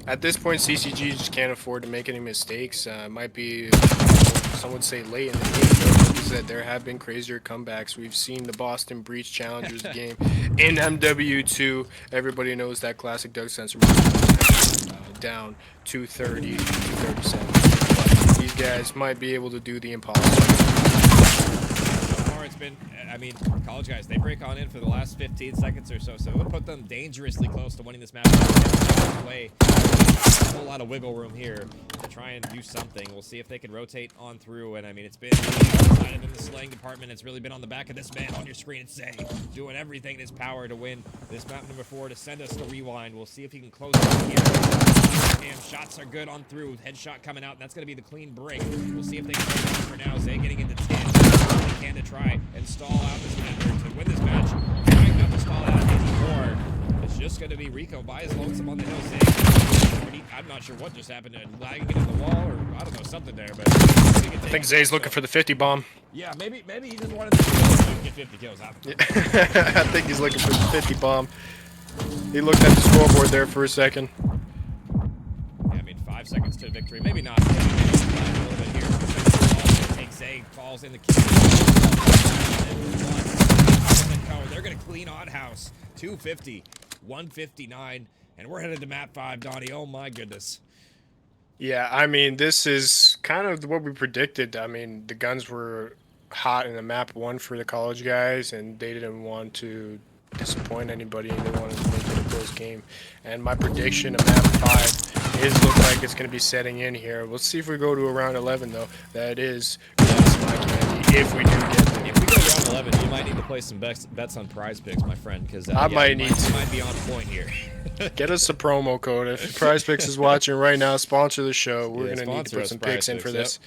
At this point, CCG just can't afford to make any mistakes. Might be, some would say, late in the game, but like you said, there have been crazier comebacks. We've seen the Boston Breach Challengers game in MW2. Everybody knows that classic Doug Sensor down 230, 237. These guys might be able to do the impossible. It's been, I mean, college guys, they break on in for the last 15 seconds or so, so it would put them dangerously close to winning this match. Away. A whole lot of wiggle room here to try and do something. We'll see if they can rotate on through, and I mean, it's been in the slaying department. department. It's really been on the back of this man on your screen. It's Zay doing everything in his power to win this map number 4 to send us to rewind. We'll see if he can close it out here. And shots are good on through. Headshot coming out. And that's going to be the clean break. We'll see if they can do that for now. Zay getting into 10. They can to try and stall out this match to win this match. Trying not to stall out anymore. It's just going to be Rico by his lonesome on the hill. Zay, I'm not sure what just happened. Lagging into the wall, or I don't know, something there. But I think Zay's looking for the 50 bomb. Yeah, maybe he just wanted to get 50 kills. I think he's looking for the 50 bomb. He looked at the scoreboard there for a second. Yeah, I mean, 5 seconds to victory. Maybe not. Maybe a little bit here. Take Zay, falls in the kill. They're going to clean on house. 250, 159, and we're headed to map 5, Donnie. Oh my goodness. Yeah, I mean, this is kind of what we predicted. I mean, the guns were hot in the map 1 for the college guys, and they didn't want to disappoint anybody, and they wanted to make it a close game. And my prediction of map 5 is look like it's going to be setting in here. We'll see if we go to around 11, though. That is my candy if we do get there. If we go around 11, you might need to play some bets on prize picks, my friend, because I might need to. Might be on point here. Get us a promo code. If Prize Picks is watching right now, sponsor the show. We're going to need to put some picks in for this.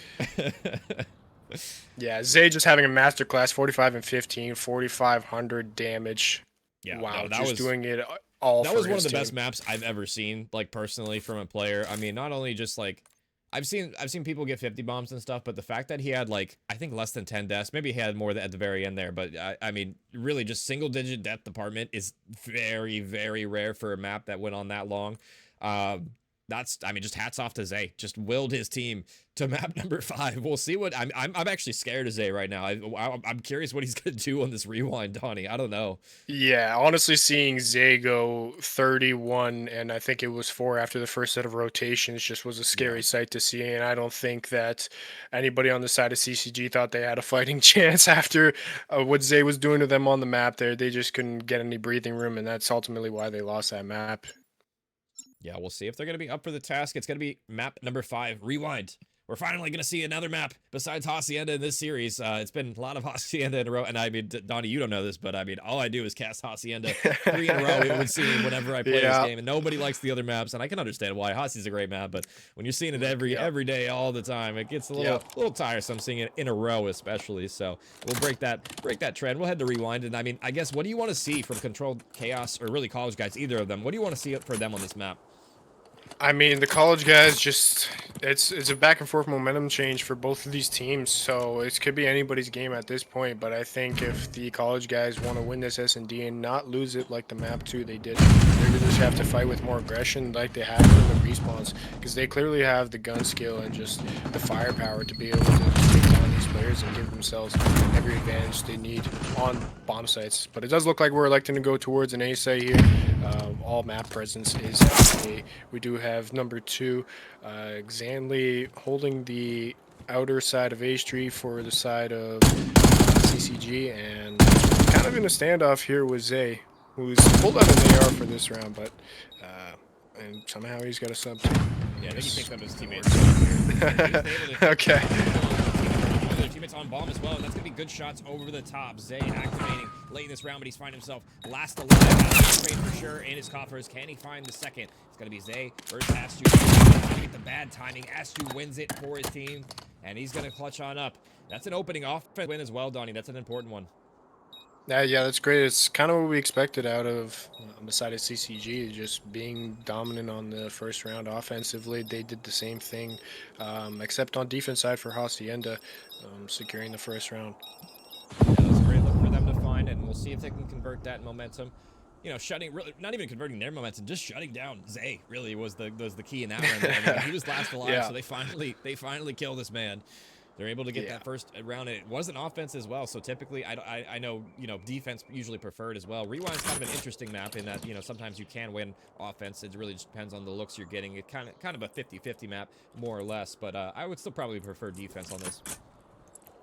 Yeah, Zay just having a masterclass, 45 and 15, 4,500 damage. Yeah, wow, no, that just was doing it all that for was one his of the team. best maps I've ever seen, like personally from a player. I mean, not only just like I've seen people get 50 bombs and stuff, but the fact that he had like I think less than 10 deaths, maybe he had more at the very end there, but I mean, really just single digit death department is very, very rare for a map that went on that long. That's, I mean, just hats off to Zay. Just willed his team to map number 5. We'll see what I'm actually scared of Zay right now. I'm curious what he's gonna do on this rewind, Donnie. I don't know. Yeah, honestly, seeing Zay go 31 and I think it was 4 after the first set of rotations just was a scary sight to see. And I don't think that anybody on the side of CCG thought they had a fighting chance after what Zay was doing to them on the map there. They just couldn't get any breathing room, and that's ultimately why they lost that map. Yeah, we'll see if they're going to be up for the task. It's going to be map number 5, Rewind. We're finally going to see another map besides Hacienda in this series. It's been a lot of Hacienda in a row. And I mean, Donnie, you don't know this, but I mean, all I do is cast Hacienda 3 in a row. It would seem whenever I play this game. And nobody likes the other maps. And I can understand why. Haci's a great map. But when you're seeing it every day, all the time, it gets a little tiresome seeing it in a row, especially. So we'll break that trend. We'll head to Rewind. And I mean, I guess, what do you want to see from Controlled Chaos, or really College guys, either of them? What do you want to see for them on this map? I mean, the college guys just, it's a back and forth momentum change for both of these teams, so it could be anybody's game at this point. But I think if the college guys want to win this S&D and not lose it like the map 2 they did, they're going to just have to fight with more aggression like they have in the respawns, because they clearly have the gun skill and just the firepower to be able to take down these players and give themselves every advantage they need on bomb sites. But it does look like we're electing to go towards an A site here. All map presence is A. We do have number 2, Xanley holding the outer side of A Street for the side of CCG, and kind of in a standoff here with Zay, who's pulled out an AR for this round, but and somehow he's got a sub. Yeah, I think he picked up his teammates. Okay. Their teammates on bomb as well, and that's gonna be good shots over the top. Zay activating late in this round, but he's finding himself last alive. Trade for sure in his coffers. Can he find the second? It's gonna be Zay versus Astu. He's gonna get the bad timing. Astu wins it for his team, and he's gonna clutch on up. That's an opening offense win as well, Donnie. That's an important one. Yeah, that's great. It's kind of what we expected out of besides CCG, just being dominant on the first round offensively. They did the same thing, except on defense side for Hacienda, securing the first round. Yeah, that's a great look for them to find, and we'll see if they can convert that momentum. You know, really, not even converting their momentum, just shutting down Zay really was the key in that one. I mean, he was last alive, so they finally kill this man. They're able to get that first round, and it was an offense as well. So typically, I know, you know, defense usually preferred as well. Rewind's kind of an interesting map in that, you know, sometimes you can win offense. It really just depends on the looks you're getting. It kind of a 50-50 map, more or less. But I would still probably prefer defense on this.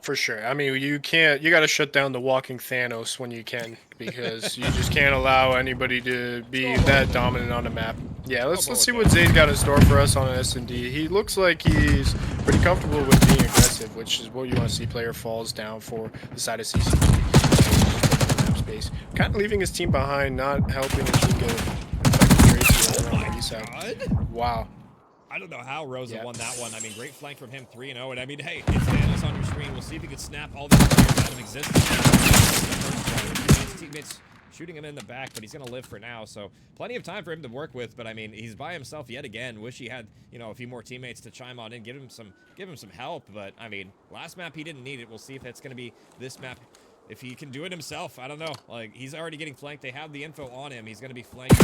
For sure. I mean, you got to shut down the walking Thanos when you can, because you just can't allow anybody to be that dominant on the map. Yeah, let's board see with what that. Zane's got in store for us on an S&D. He looks like he's pretty comfortable with being aggressive, which is what you want to see. Player falls down for the side of CCG. Map space. Kind of leaving his team behind, not helping his team get effective trades here around the B side. God. Wow. I don't know how Rosa Yeah. won that one. I mean, great flank from him, 3-0. And I mean, hey, it's Thanos on your screen. We'll see if he can snap all these players out of existence. His teammates shooting him in the back, but he's going to live for now. So plenty of time for him to work with. But I mean, he's by himself yet again. Wish he had, you know, a few more teammates to chime on in, give him some help. But I mean, last map he didn't need it. We'll see if it's going to be this map. If he can do it himself, I don't know. Like, he's already getting flanked. They have the info on him. He's going to be flanked.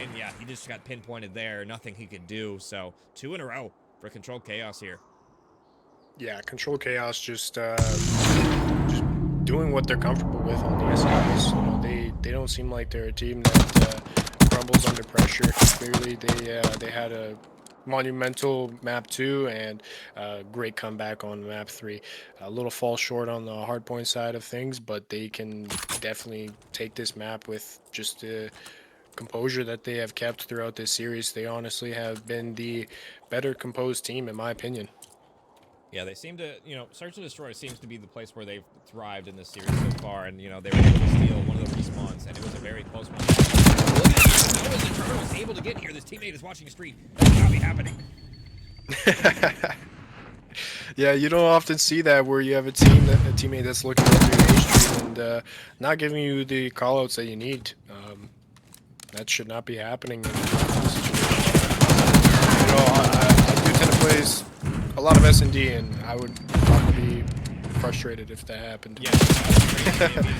And yeah, he just got pinpointed there. Nothing he could do. So 2 in a row for Controlled Chaos here. Yeah, Control Chaos just doing what they're comfortable with on the SEs. You know, they don't seem like they're a team that crumbles under pressure. Clearly, they had a monumental map 2 and great comeback on map 3. A little fall short on the hardpoint side of things, but they can definitely take this map with just the composure that they have kept throughout this series. They honestly have been the better composed team, in my opinion. Yeah, they seem to, you know, Search and Destroy seems to be the place where they've thrived in this series so far. And, you know, they were able to steal one of the respawns, and it was a very close one. Look at this. How is Eternal was able to get here? This teammate is watching a stream. That cannot be happening. Yeah, you don't often see that where you have a teammate that's looking at your age stream and not giving you the callouts that you need. That should not be happening in this situation. You know, I do tend to play a lot of S&D, and I would probably be frustrated if that happened. Yeah,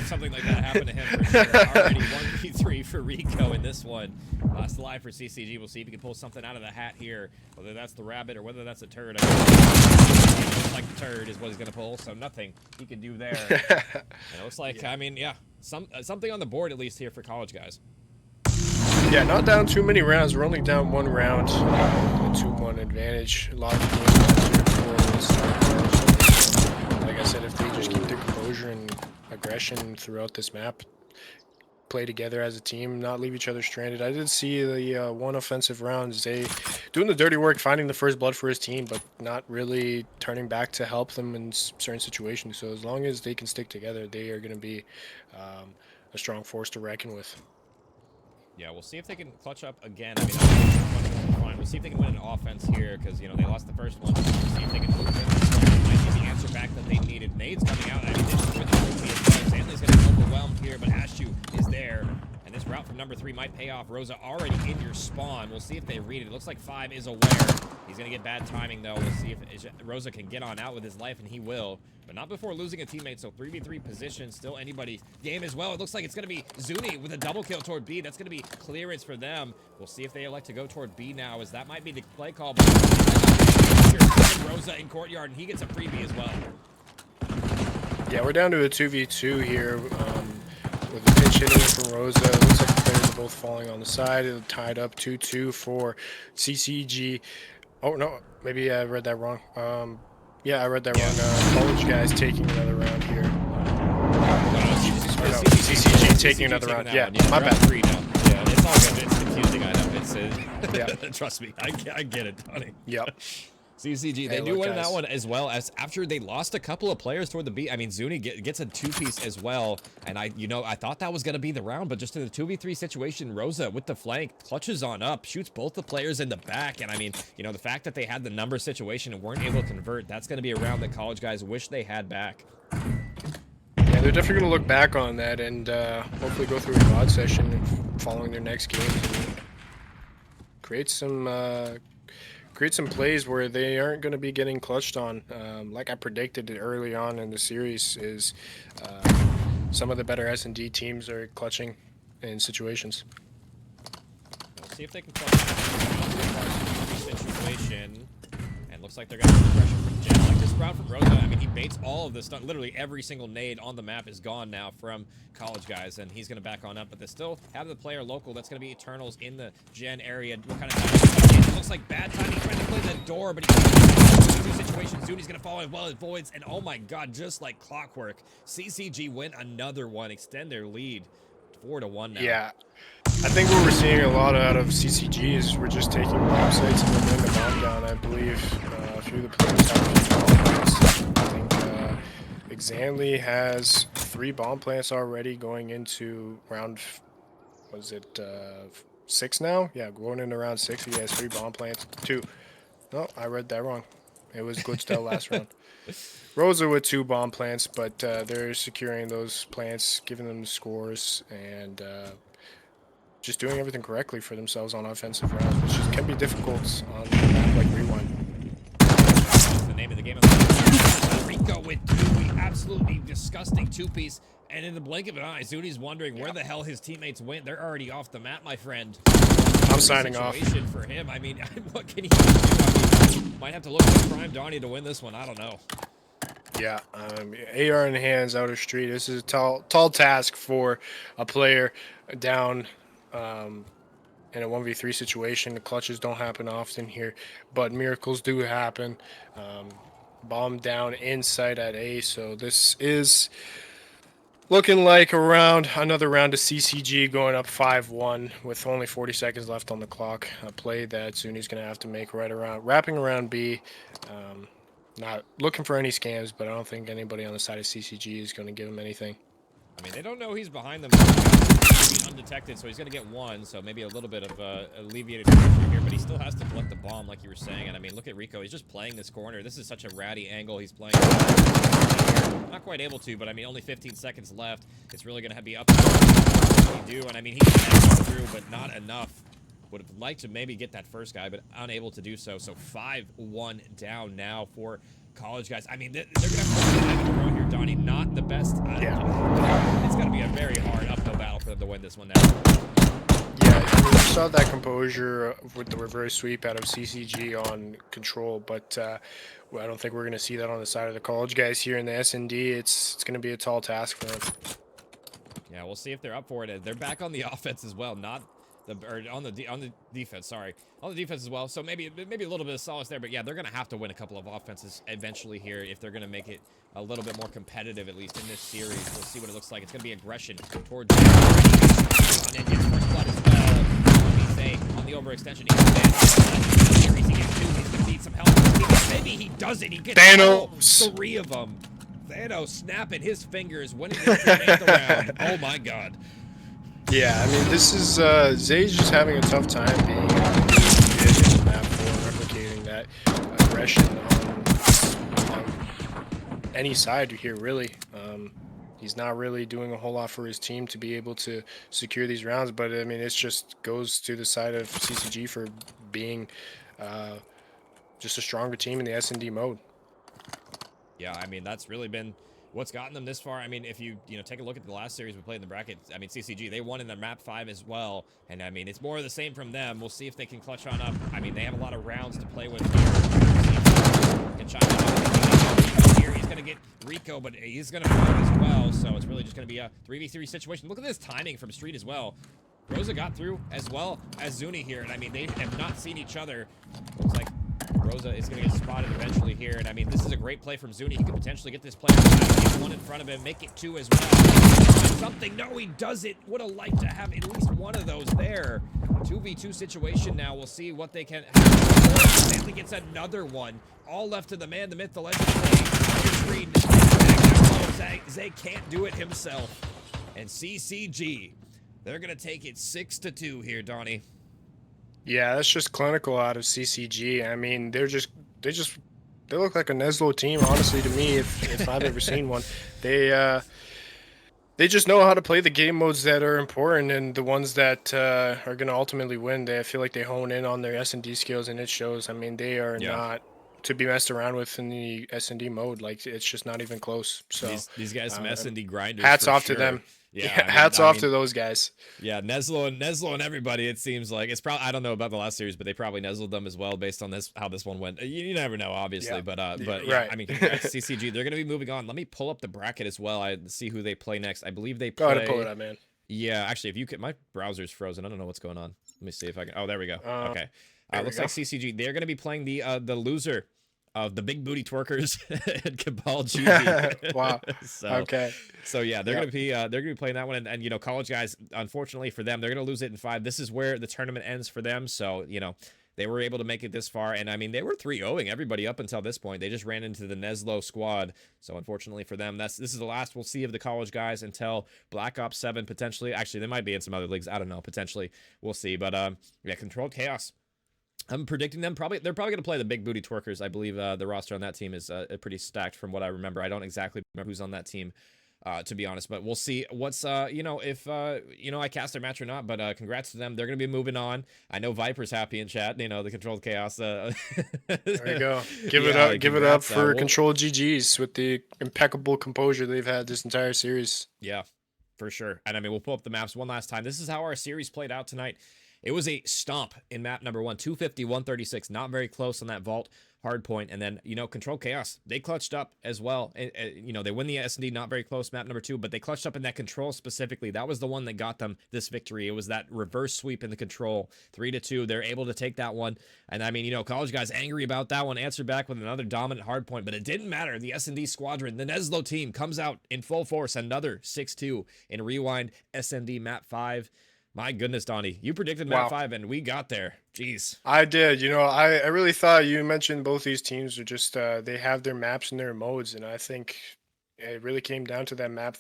something like that happened to him for sure. Already 1v3 for Rico in this one. Last alive for CCG. We'll see if he can pull something out of the hat here. Whether that's the rabbit or whether that's a turd. Looks like the turd is what he's going to pull, so nothing he can do there. And it looks like, I mean, yeah, something on the board at least here for college guys. Yeah, not down too many rounds. We're only down 1 round. A 2-1 advantage. A lot of the games like I said, if they just keep their composure and aggression throughout this map, play together as a team, not leave each other stranded. I did see the one offensive round, Zay doing the dirty work, finding the first blood for his team, but not really turning back to help them in certain situations. So as long as they can stick together, they are going to be a strong force to reckon with. Yeah, we'll see if they can clutch up again. I mean, fine. We'll see if they can win an offense here, because, you know, they lost the first one. We'll see if they can move in. Might be the answer back that they needed. Nade's coming out. I mean, this is with the movie as well. Stanley's going to be overwhelmed here, but Ashu is there. And this route from number 3 might pay off. Rosa already in your spawn. We'll see if they read it. It looks like 5 is aware. He's going to get bad timing, though. We'll see if Rosa can get on out with his life, and he will. But not before losing a teammate, so 3v3 position, still anybody's game as well. It looks like it's going to be Zuni with a double kill toward B. That's going to be clearance for them. We'll see if they elect to go toward B now, as that might be the play call. But Rosa in courtyard, and he gets a freebie as well. Yeah, we're down to a 2v2 here with the pitch hitting from Rosa. It looks like the players are both falling on the side. It tied up 2-2 for CCG. Oh, no, maybe I read that wrong. Yeah, I read that wrong. College guys taking another round here. CCG taking another round. Yeah, my bad. 3 now. Yeah, it's all good. It's confusing, I know. It's yeah. Trust me, I get it, Tony. Yep. CCG, they do win that one as well, as after they lost a couple of players toward the B. I mean, Zuni gets a 2-piece as well, and I thought that was going to be the round, but just in the 2v3 situation, Rosa with the flank clutches on up, shoots both the players in the back, and I mean, you know, the fact that they had the number situation and weren't able to convert, that's going to be a round that college guys wish they had back. Yeah, they're definitely going to look back on that and hopefully go through a VOD session following their next games and create some plays where they aren't going to be getting clutched on. Like I predicted early on in the series, is some of the better S&D teams are clutching in situations. We'll see if they can clutch the situation. And looks like they're going to have pressure from Jen. Like this round from Rosa, I mean, he baits all of this stuff. Literally every single nade on the map is gone now from college guys, and he's going to back on up. But they still have the player local. That's going to be Eternals in the Gen area. What kind of time? It looks like bad timing trying to play the door, but he's situation. Zuni's going to fall as well as Voids. And oh my god, just like clockwork, CCG win another one, extend their lead 4-1 now. Yeah. I think what we're seeing a lot out of CCG is we're just taking bomb sites and then laying the bomb down. I believe a few of the players have a few bomb plants. I think Exanly has 3 bomb plants already going into round, was it 6 now? Yeah, going into round 6. He has 3 bomb plants. 2. No, I read that wrong. It was glitched out last round. Rosa with 2 bomb plants, but they're securing those plants, giving them the scores, and just doing everything correctly for themselves on offensive rounds, which can be difficult on a map like Rewind. That's the name of the game. Rico with 2, absolutely disgusting 2-piece, and in the blink of an eye, Zuni's wondering where the hell his teammates went. They're already off the map, my friend. I'm signing off. For him, I mean, what can he do? I mean, might have to look at Prime Donnie to win this one. I don't know. Yeah, AR in hands, outer street. This is a tall task for a player down in a 1v3 situation. The clutches don't happen often here, but miracles do happen. Bomb down inside at A, so this is looking like another round of CCG going up 5-1 with only 40 seconds left on the clock. A play that Zuni's going to have to make wrapping around B. Not looking for any scams, but I don't think anybody on the side of CCG is going to give him anything. I mean, they don't know he's behind them. He's undetected, so he's going to get 1, so maybe a little bit of alleviated pressure here, but he still has to collect the bomb, like you were saying. And I mean, look at Rico. He's just playing this corner. This is such a ratty angle he's playing. Not quite able to, but I mean, only 15 seconds left. It's really going to be up to what he do. And I mean, he can through, but not enough. Would have liked to maybe get that first guy, but unable to do so. So 5-1 down now for college guys. I mean, they're going to have to in a row here, Donnie. Not the best. Yeah. It's going to be a very hard uphill battle for them to win this one now. Yeah, I mean, we saw that composure with the reverse sweep out of CCG on control, but I don't think we're going to see that on the side of the college guys here in the S&D. It's going to be a tall task for them. Yeah, we'll see if they're up for it. They're back on the offense as well, not on the defense. Sorry, on the defense as well. So maybe a little bit of solace there, but yeah, they're gonna have to win a couple of offenses eventually here if they're gonna make it a little bit more competitive, at least in this series. We'll see what it looks like. It's gonna be aggression towards and then gets first blood as well. On the overextension, he's gonna need some help. Maybe he doesn't. He gets Thanos. 3 of them. Thanos snapping his fingers, winning the round. Oh my god. Yeah, I mean, this is Zay's just having a tough time being in the map for replicating that aggression on any side here, really. He's not really doing a whole lot for his team to be able to secure these rounds, but I mean, it just goes to the side of CCG for being just a stronger team in the S&D mode. Yeah, I mean, that's really been what's gotten them this far. I mean, if you take a look at the last series we played in the bracket, I mean, CCG, they won in their map 5 as well. And I mean, it's more of the same from them. We'll see if they can clutch on up. I mean, they have a lot of rounds to play with here. He's going to get Rico, but he's going to fight as well. So it's really just going to be a 3v3 situation. Look at this timing from Street as well. Rosa got through as well as Zuni here. And I mean, they have not seen each other. Looks like Rosa is going to get spotted eventually here, and I mean, this is a great play from Zuni. He could potentially get this player, get 1 in front of him, make it 2 as well. Something, no, he doesn't. Would have liked to have at least 1 of those there. 2v2 situation now. We'll see what they can have. Stanley gets another one. All left to the man, the myth, the legend. Zay can't do it himself. And CCG, they're going to take it 6-2 here, Donnie. Yeah, that's just clinical out of CCG. I mean, they look like a Neslo team, honestly, to me, if I've ever seen one. They just know how to play the game modes that are important and the ones that are going to ultimately win. I feel like they hone in on their S&D skills, and it shows. I mean, they are not to be messed around with in the S&D mode. Like, it's just not even close. So these guys, some S&D grinders. Hats off to them. Yeah, hats off to those guys. Yeah, Neslo and everybody. It seems like it's probably, I don't know about the last series, but they probably Nesled them as well based on how this one went. You never know, obviously, but right. I mean, congrats to CCG. They're gonna be moving on. Let me pull up the bracket as well. I see who they play next. I believe they play. Go ahead and pull it up, man. Yeah, actually, if you could, my browser's frozen. I don't know what's going on. Let me see if I can. Oh, there we go. Okay. Looks like CCG. They're gonna be playing the loser of the big booty twerkers and Cabal GG. Wow. So, Okay. So yeah, they're gonna be playing that one, and you know, college guys, unfortunately for them, they're gonna lose it in 5. This is where the tournament ends for them. So you know, they were able to make it this far, and I mean, they were 3-0ing everybody up until this point. They just ran into the Neslo squad. So unfortunately for them, this is the last we'll see of the college guys until Black Ops 7 potentially. Actually, they might be in some other leagues. I don't know. Potentially, we'll see. But yeah, Controlled Chaos. I'm predicting they're probably going to play the big booty twerkers. I believe the roster on that team is pretty stacked from what I remember. I don't exactly remember who's on that team, to be honest, but we'll see what's, you know, if, you know, I cast their match or not, but congrats to them. They're going to be moving on. I know Viper's happy in chat, you know, the Controlled Chaos. There you go. Give it up for Controlled GGs with the impeccable composure they've had this entire series. Yeah, for sure. And I mean, we'll pull up the maps one last time. This is how our series played out tonight. It was a stomp in map number 1, 250, 136, not very close on that vault hard point. And then, you know, Control Chaos, they clutched up as well. You know, they win the S&D, not very close, map number 2, but they clutched up in that control specifically. That was the one that got them this victory. It was that reverse sweep in the control, 3-2. They're able to take that one. And I mean, you know, college guys angry about that one, answered back with another dominant hard point, but it didn't matter. The S&D squadron, the Neslo team comes out in full force, another 6-2 in Rewind S&D map 5. My goodness, Donnie, you predicted map 5, and we got there. Jeez. I did. You know, I really thought you mentioned both these teams are just they have their maps and their modes, and I think it really came down to that map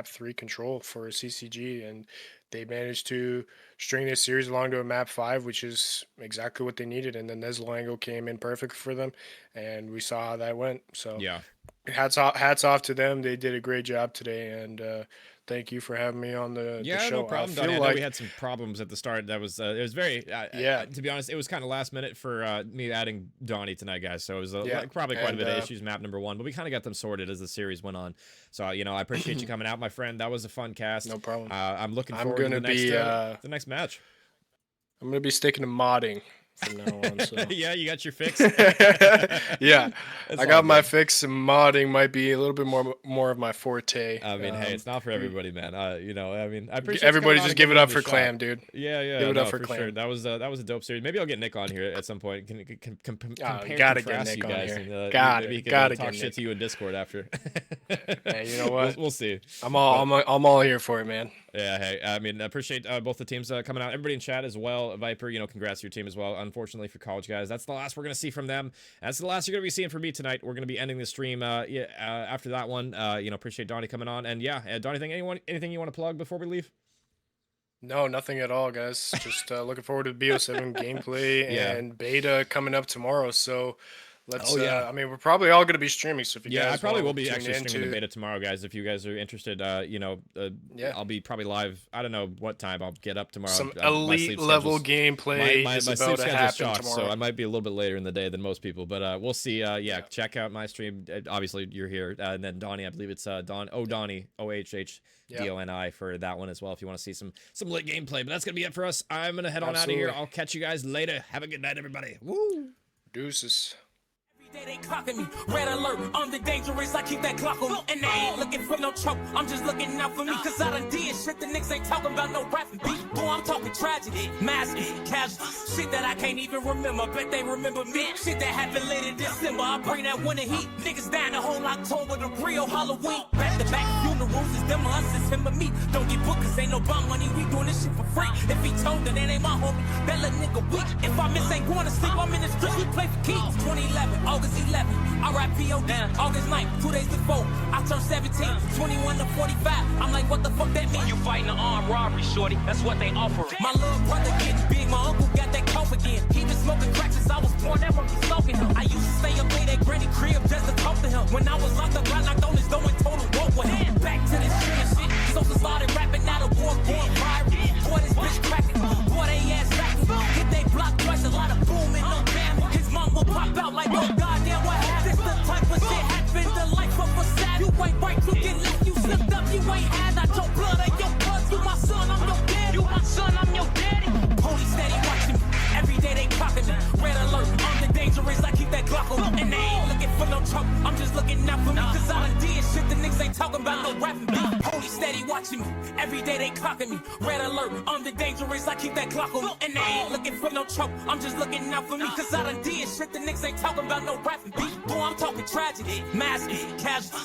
3 control for CCG, and they managed to string this series along to a map 5, which is exactly what they needed. And the Neslo angle came in perfect for them, and we saw how that went. So yeah, hats off to them. They did a great job today, and thank you for having me on the show. No problem, Donnie. I know we had some problems at the start. That was it was very to be honest, it was kind of last minute for me adding Donnie tonight, guys. So it was probably quite a bit of issues map number 1, but we kind of got them sorted as the series went on. So you know, I appreciate you coming out, my friend. That was a fun cast. No problem. I'm looking forward to the next match. I'm gonna be sticking to modding from now on. So. Yeah, you got your fix. Yeah, I got my fix, and modding might be a little bit more of my forte. I mean, hey, it's not for everybody, man. You know, I mean, I appreciate everybody just give it up for Clam, dude. Yeah, give it up for Clam. Sure. That was a dope series. Maybe I'll get Nick on here at some point. Compare gotta get Nick you on guys here. Maybe he can talk get shit to you in Discord after. Hey, you know what? We'll see. I'm all here for it, man. Yeah, hey, I mean, I appreciate both the teams coming out. Everybody in chat as well. Viper, you know, congrats to your team as well. Unfortunately for college guys, that's the last we're going to see from them. That's the last you're going to be seeing from me tonight. We're going to be ending the stream after that one. You know, appreciate Donnie coming on. And yeah, Donnie, anything you want to plug before we leave? No, nothing at all, guys. Just looking forward to BO7 gameplay and beta coming up tomorrow. So let's. I mean, we're probably all going to be streaming. So if you guys, I probably will be actually streaming the beta tomorrow, guys. If you guys are interested, you know, I'll be probably live. I don't know what time I'll get up tomorrow. Some elite level gameplay. My is sleep about to schedule's happen shot, tomorrow. so I might be a little bit later in the day than most people. But we'll see. Check out my stream. Obviously, you're here, and then Donnie. I believe it's Donnie OHHDONI for that one as well. If you want to see some lit gameplay, but that's gonna be it for us. I'm gonna head on out of here. I'll catch you guys later. Have a good night, everybody. Woo! Deuces. They clocking me, red alert, I'm the dangerous, I keep that clock on me. And they ain't looking for no choke, I'm just looking out for me. Cause I done did shit, the niggas ain't talking about no rapping beat. Boy, I'm talking tragedy, massive, casual. Shit that I can't even remember, bet they remember me. Shit that happened late in December, I bring that winter heat. Niggas down the whole October, the real Halloween. Back to back funerals, is them or us, it's him or me. Don't get booked cause ain't no bond money, we doing this shit for free. If he told that ain't my homie, that little nigga weak. If I miss ain't going to sleep, I'm in the street, we play for keys. 2011, August 11, RIPOD, August 9th, 2 days before, I turned 17, 21 to 45, I'm like, what the fuck that mean? You fighting an armed robbery, shorty, that's what they offer. My little brother getting big, my uncle got that cough again. He been smoking crack since I was born, that one be smoking him. I used to stay up late at granny crib just to talk to him. When I was locked up, I knocked on his door and told him, walk with him. Back to this shit, social started rapping, now the war going viral. Boy, this bitch cracking, boy, they ass backing. Hit they block twice, a lot of booming, no damn. His mom will pop out like, oh goddamn, what happened? This the type of shit happened, the life of a sad. You ain't right, you get left, you slipped up, you ain't had out your blood and your blood. You my son, I'm your daddy. You my son, I'm your daddy. Police steady watching me, every day they clocking me. Red alert, I'm the dangerous, I keep that Glock on me. And they ain't looking for no trouble, I'm just looking out for me. Cause I done did shit the niggas ain't talking about no rapping beat. Holy steady watching me. Every day they clocking me. Red alert, I'm the dangerous. I keep that clock on me. And they ain't looking for no choke. I'm just looking out for me. Cause I done did shit the niggas ain't talking about no rapping beat. Boy, I'm talking tragedy. Massive, casual.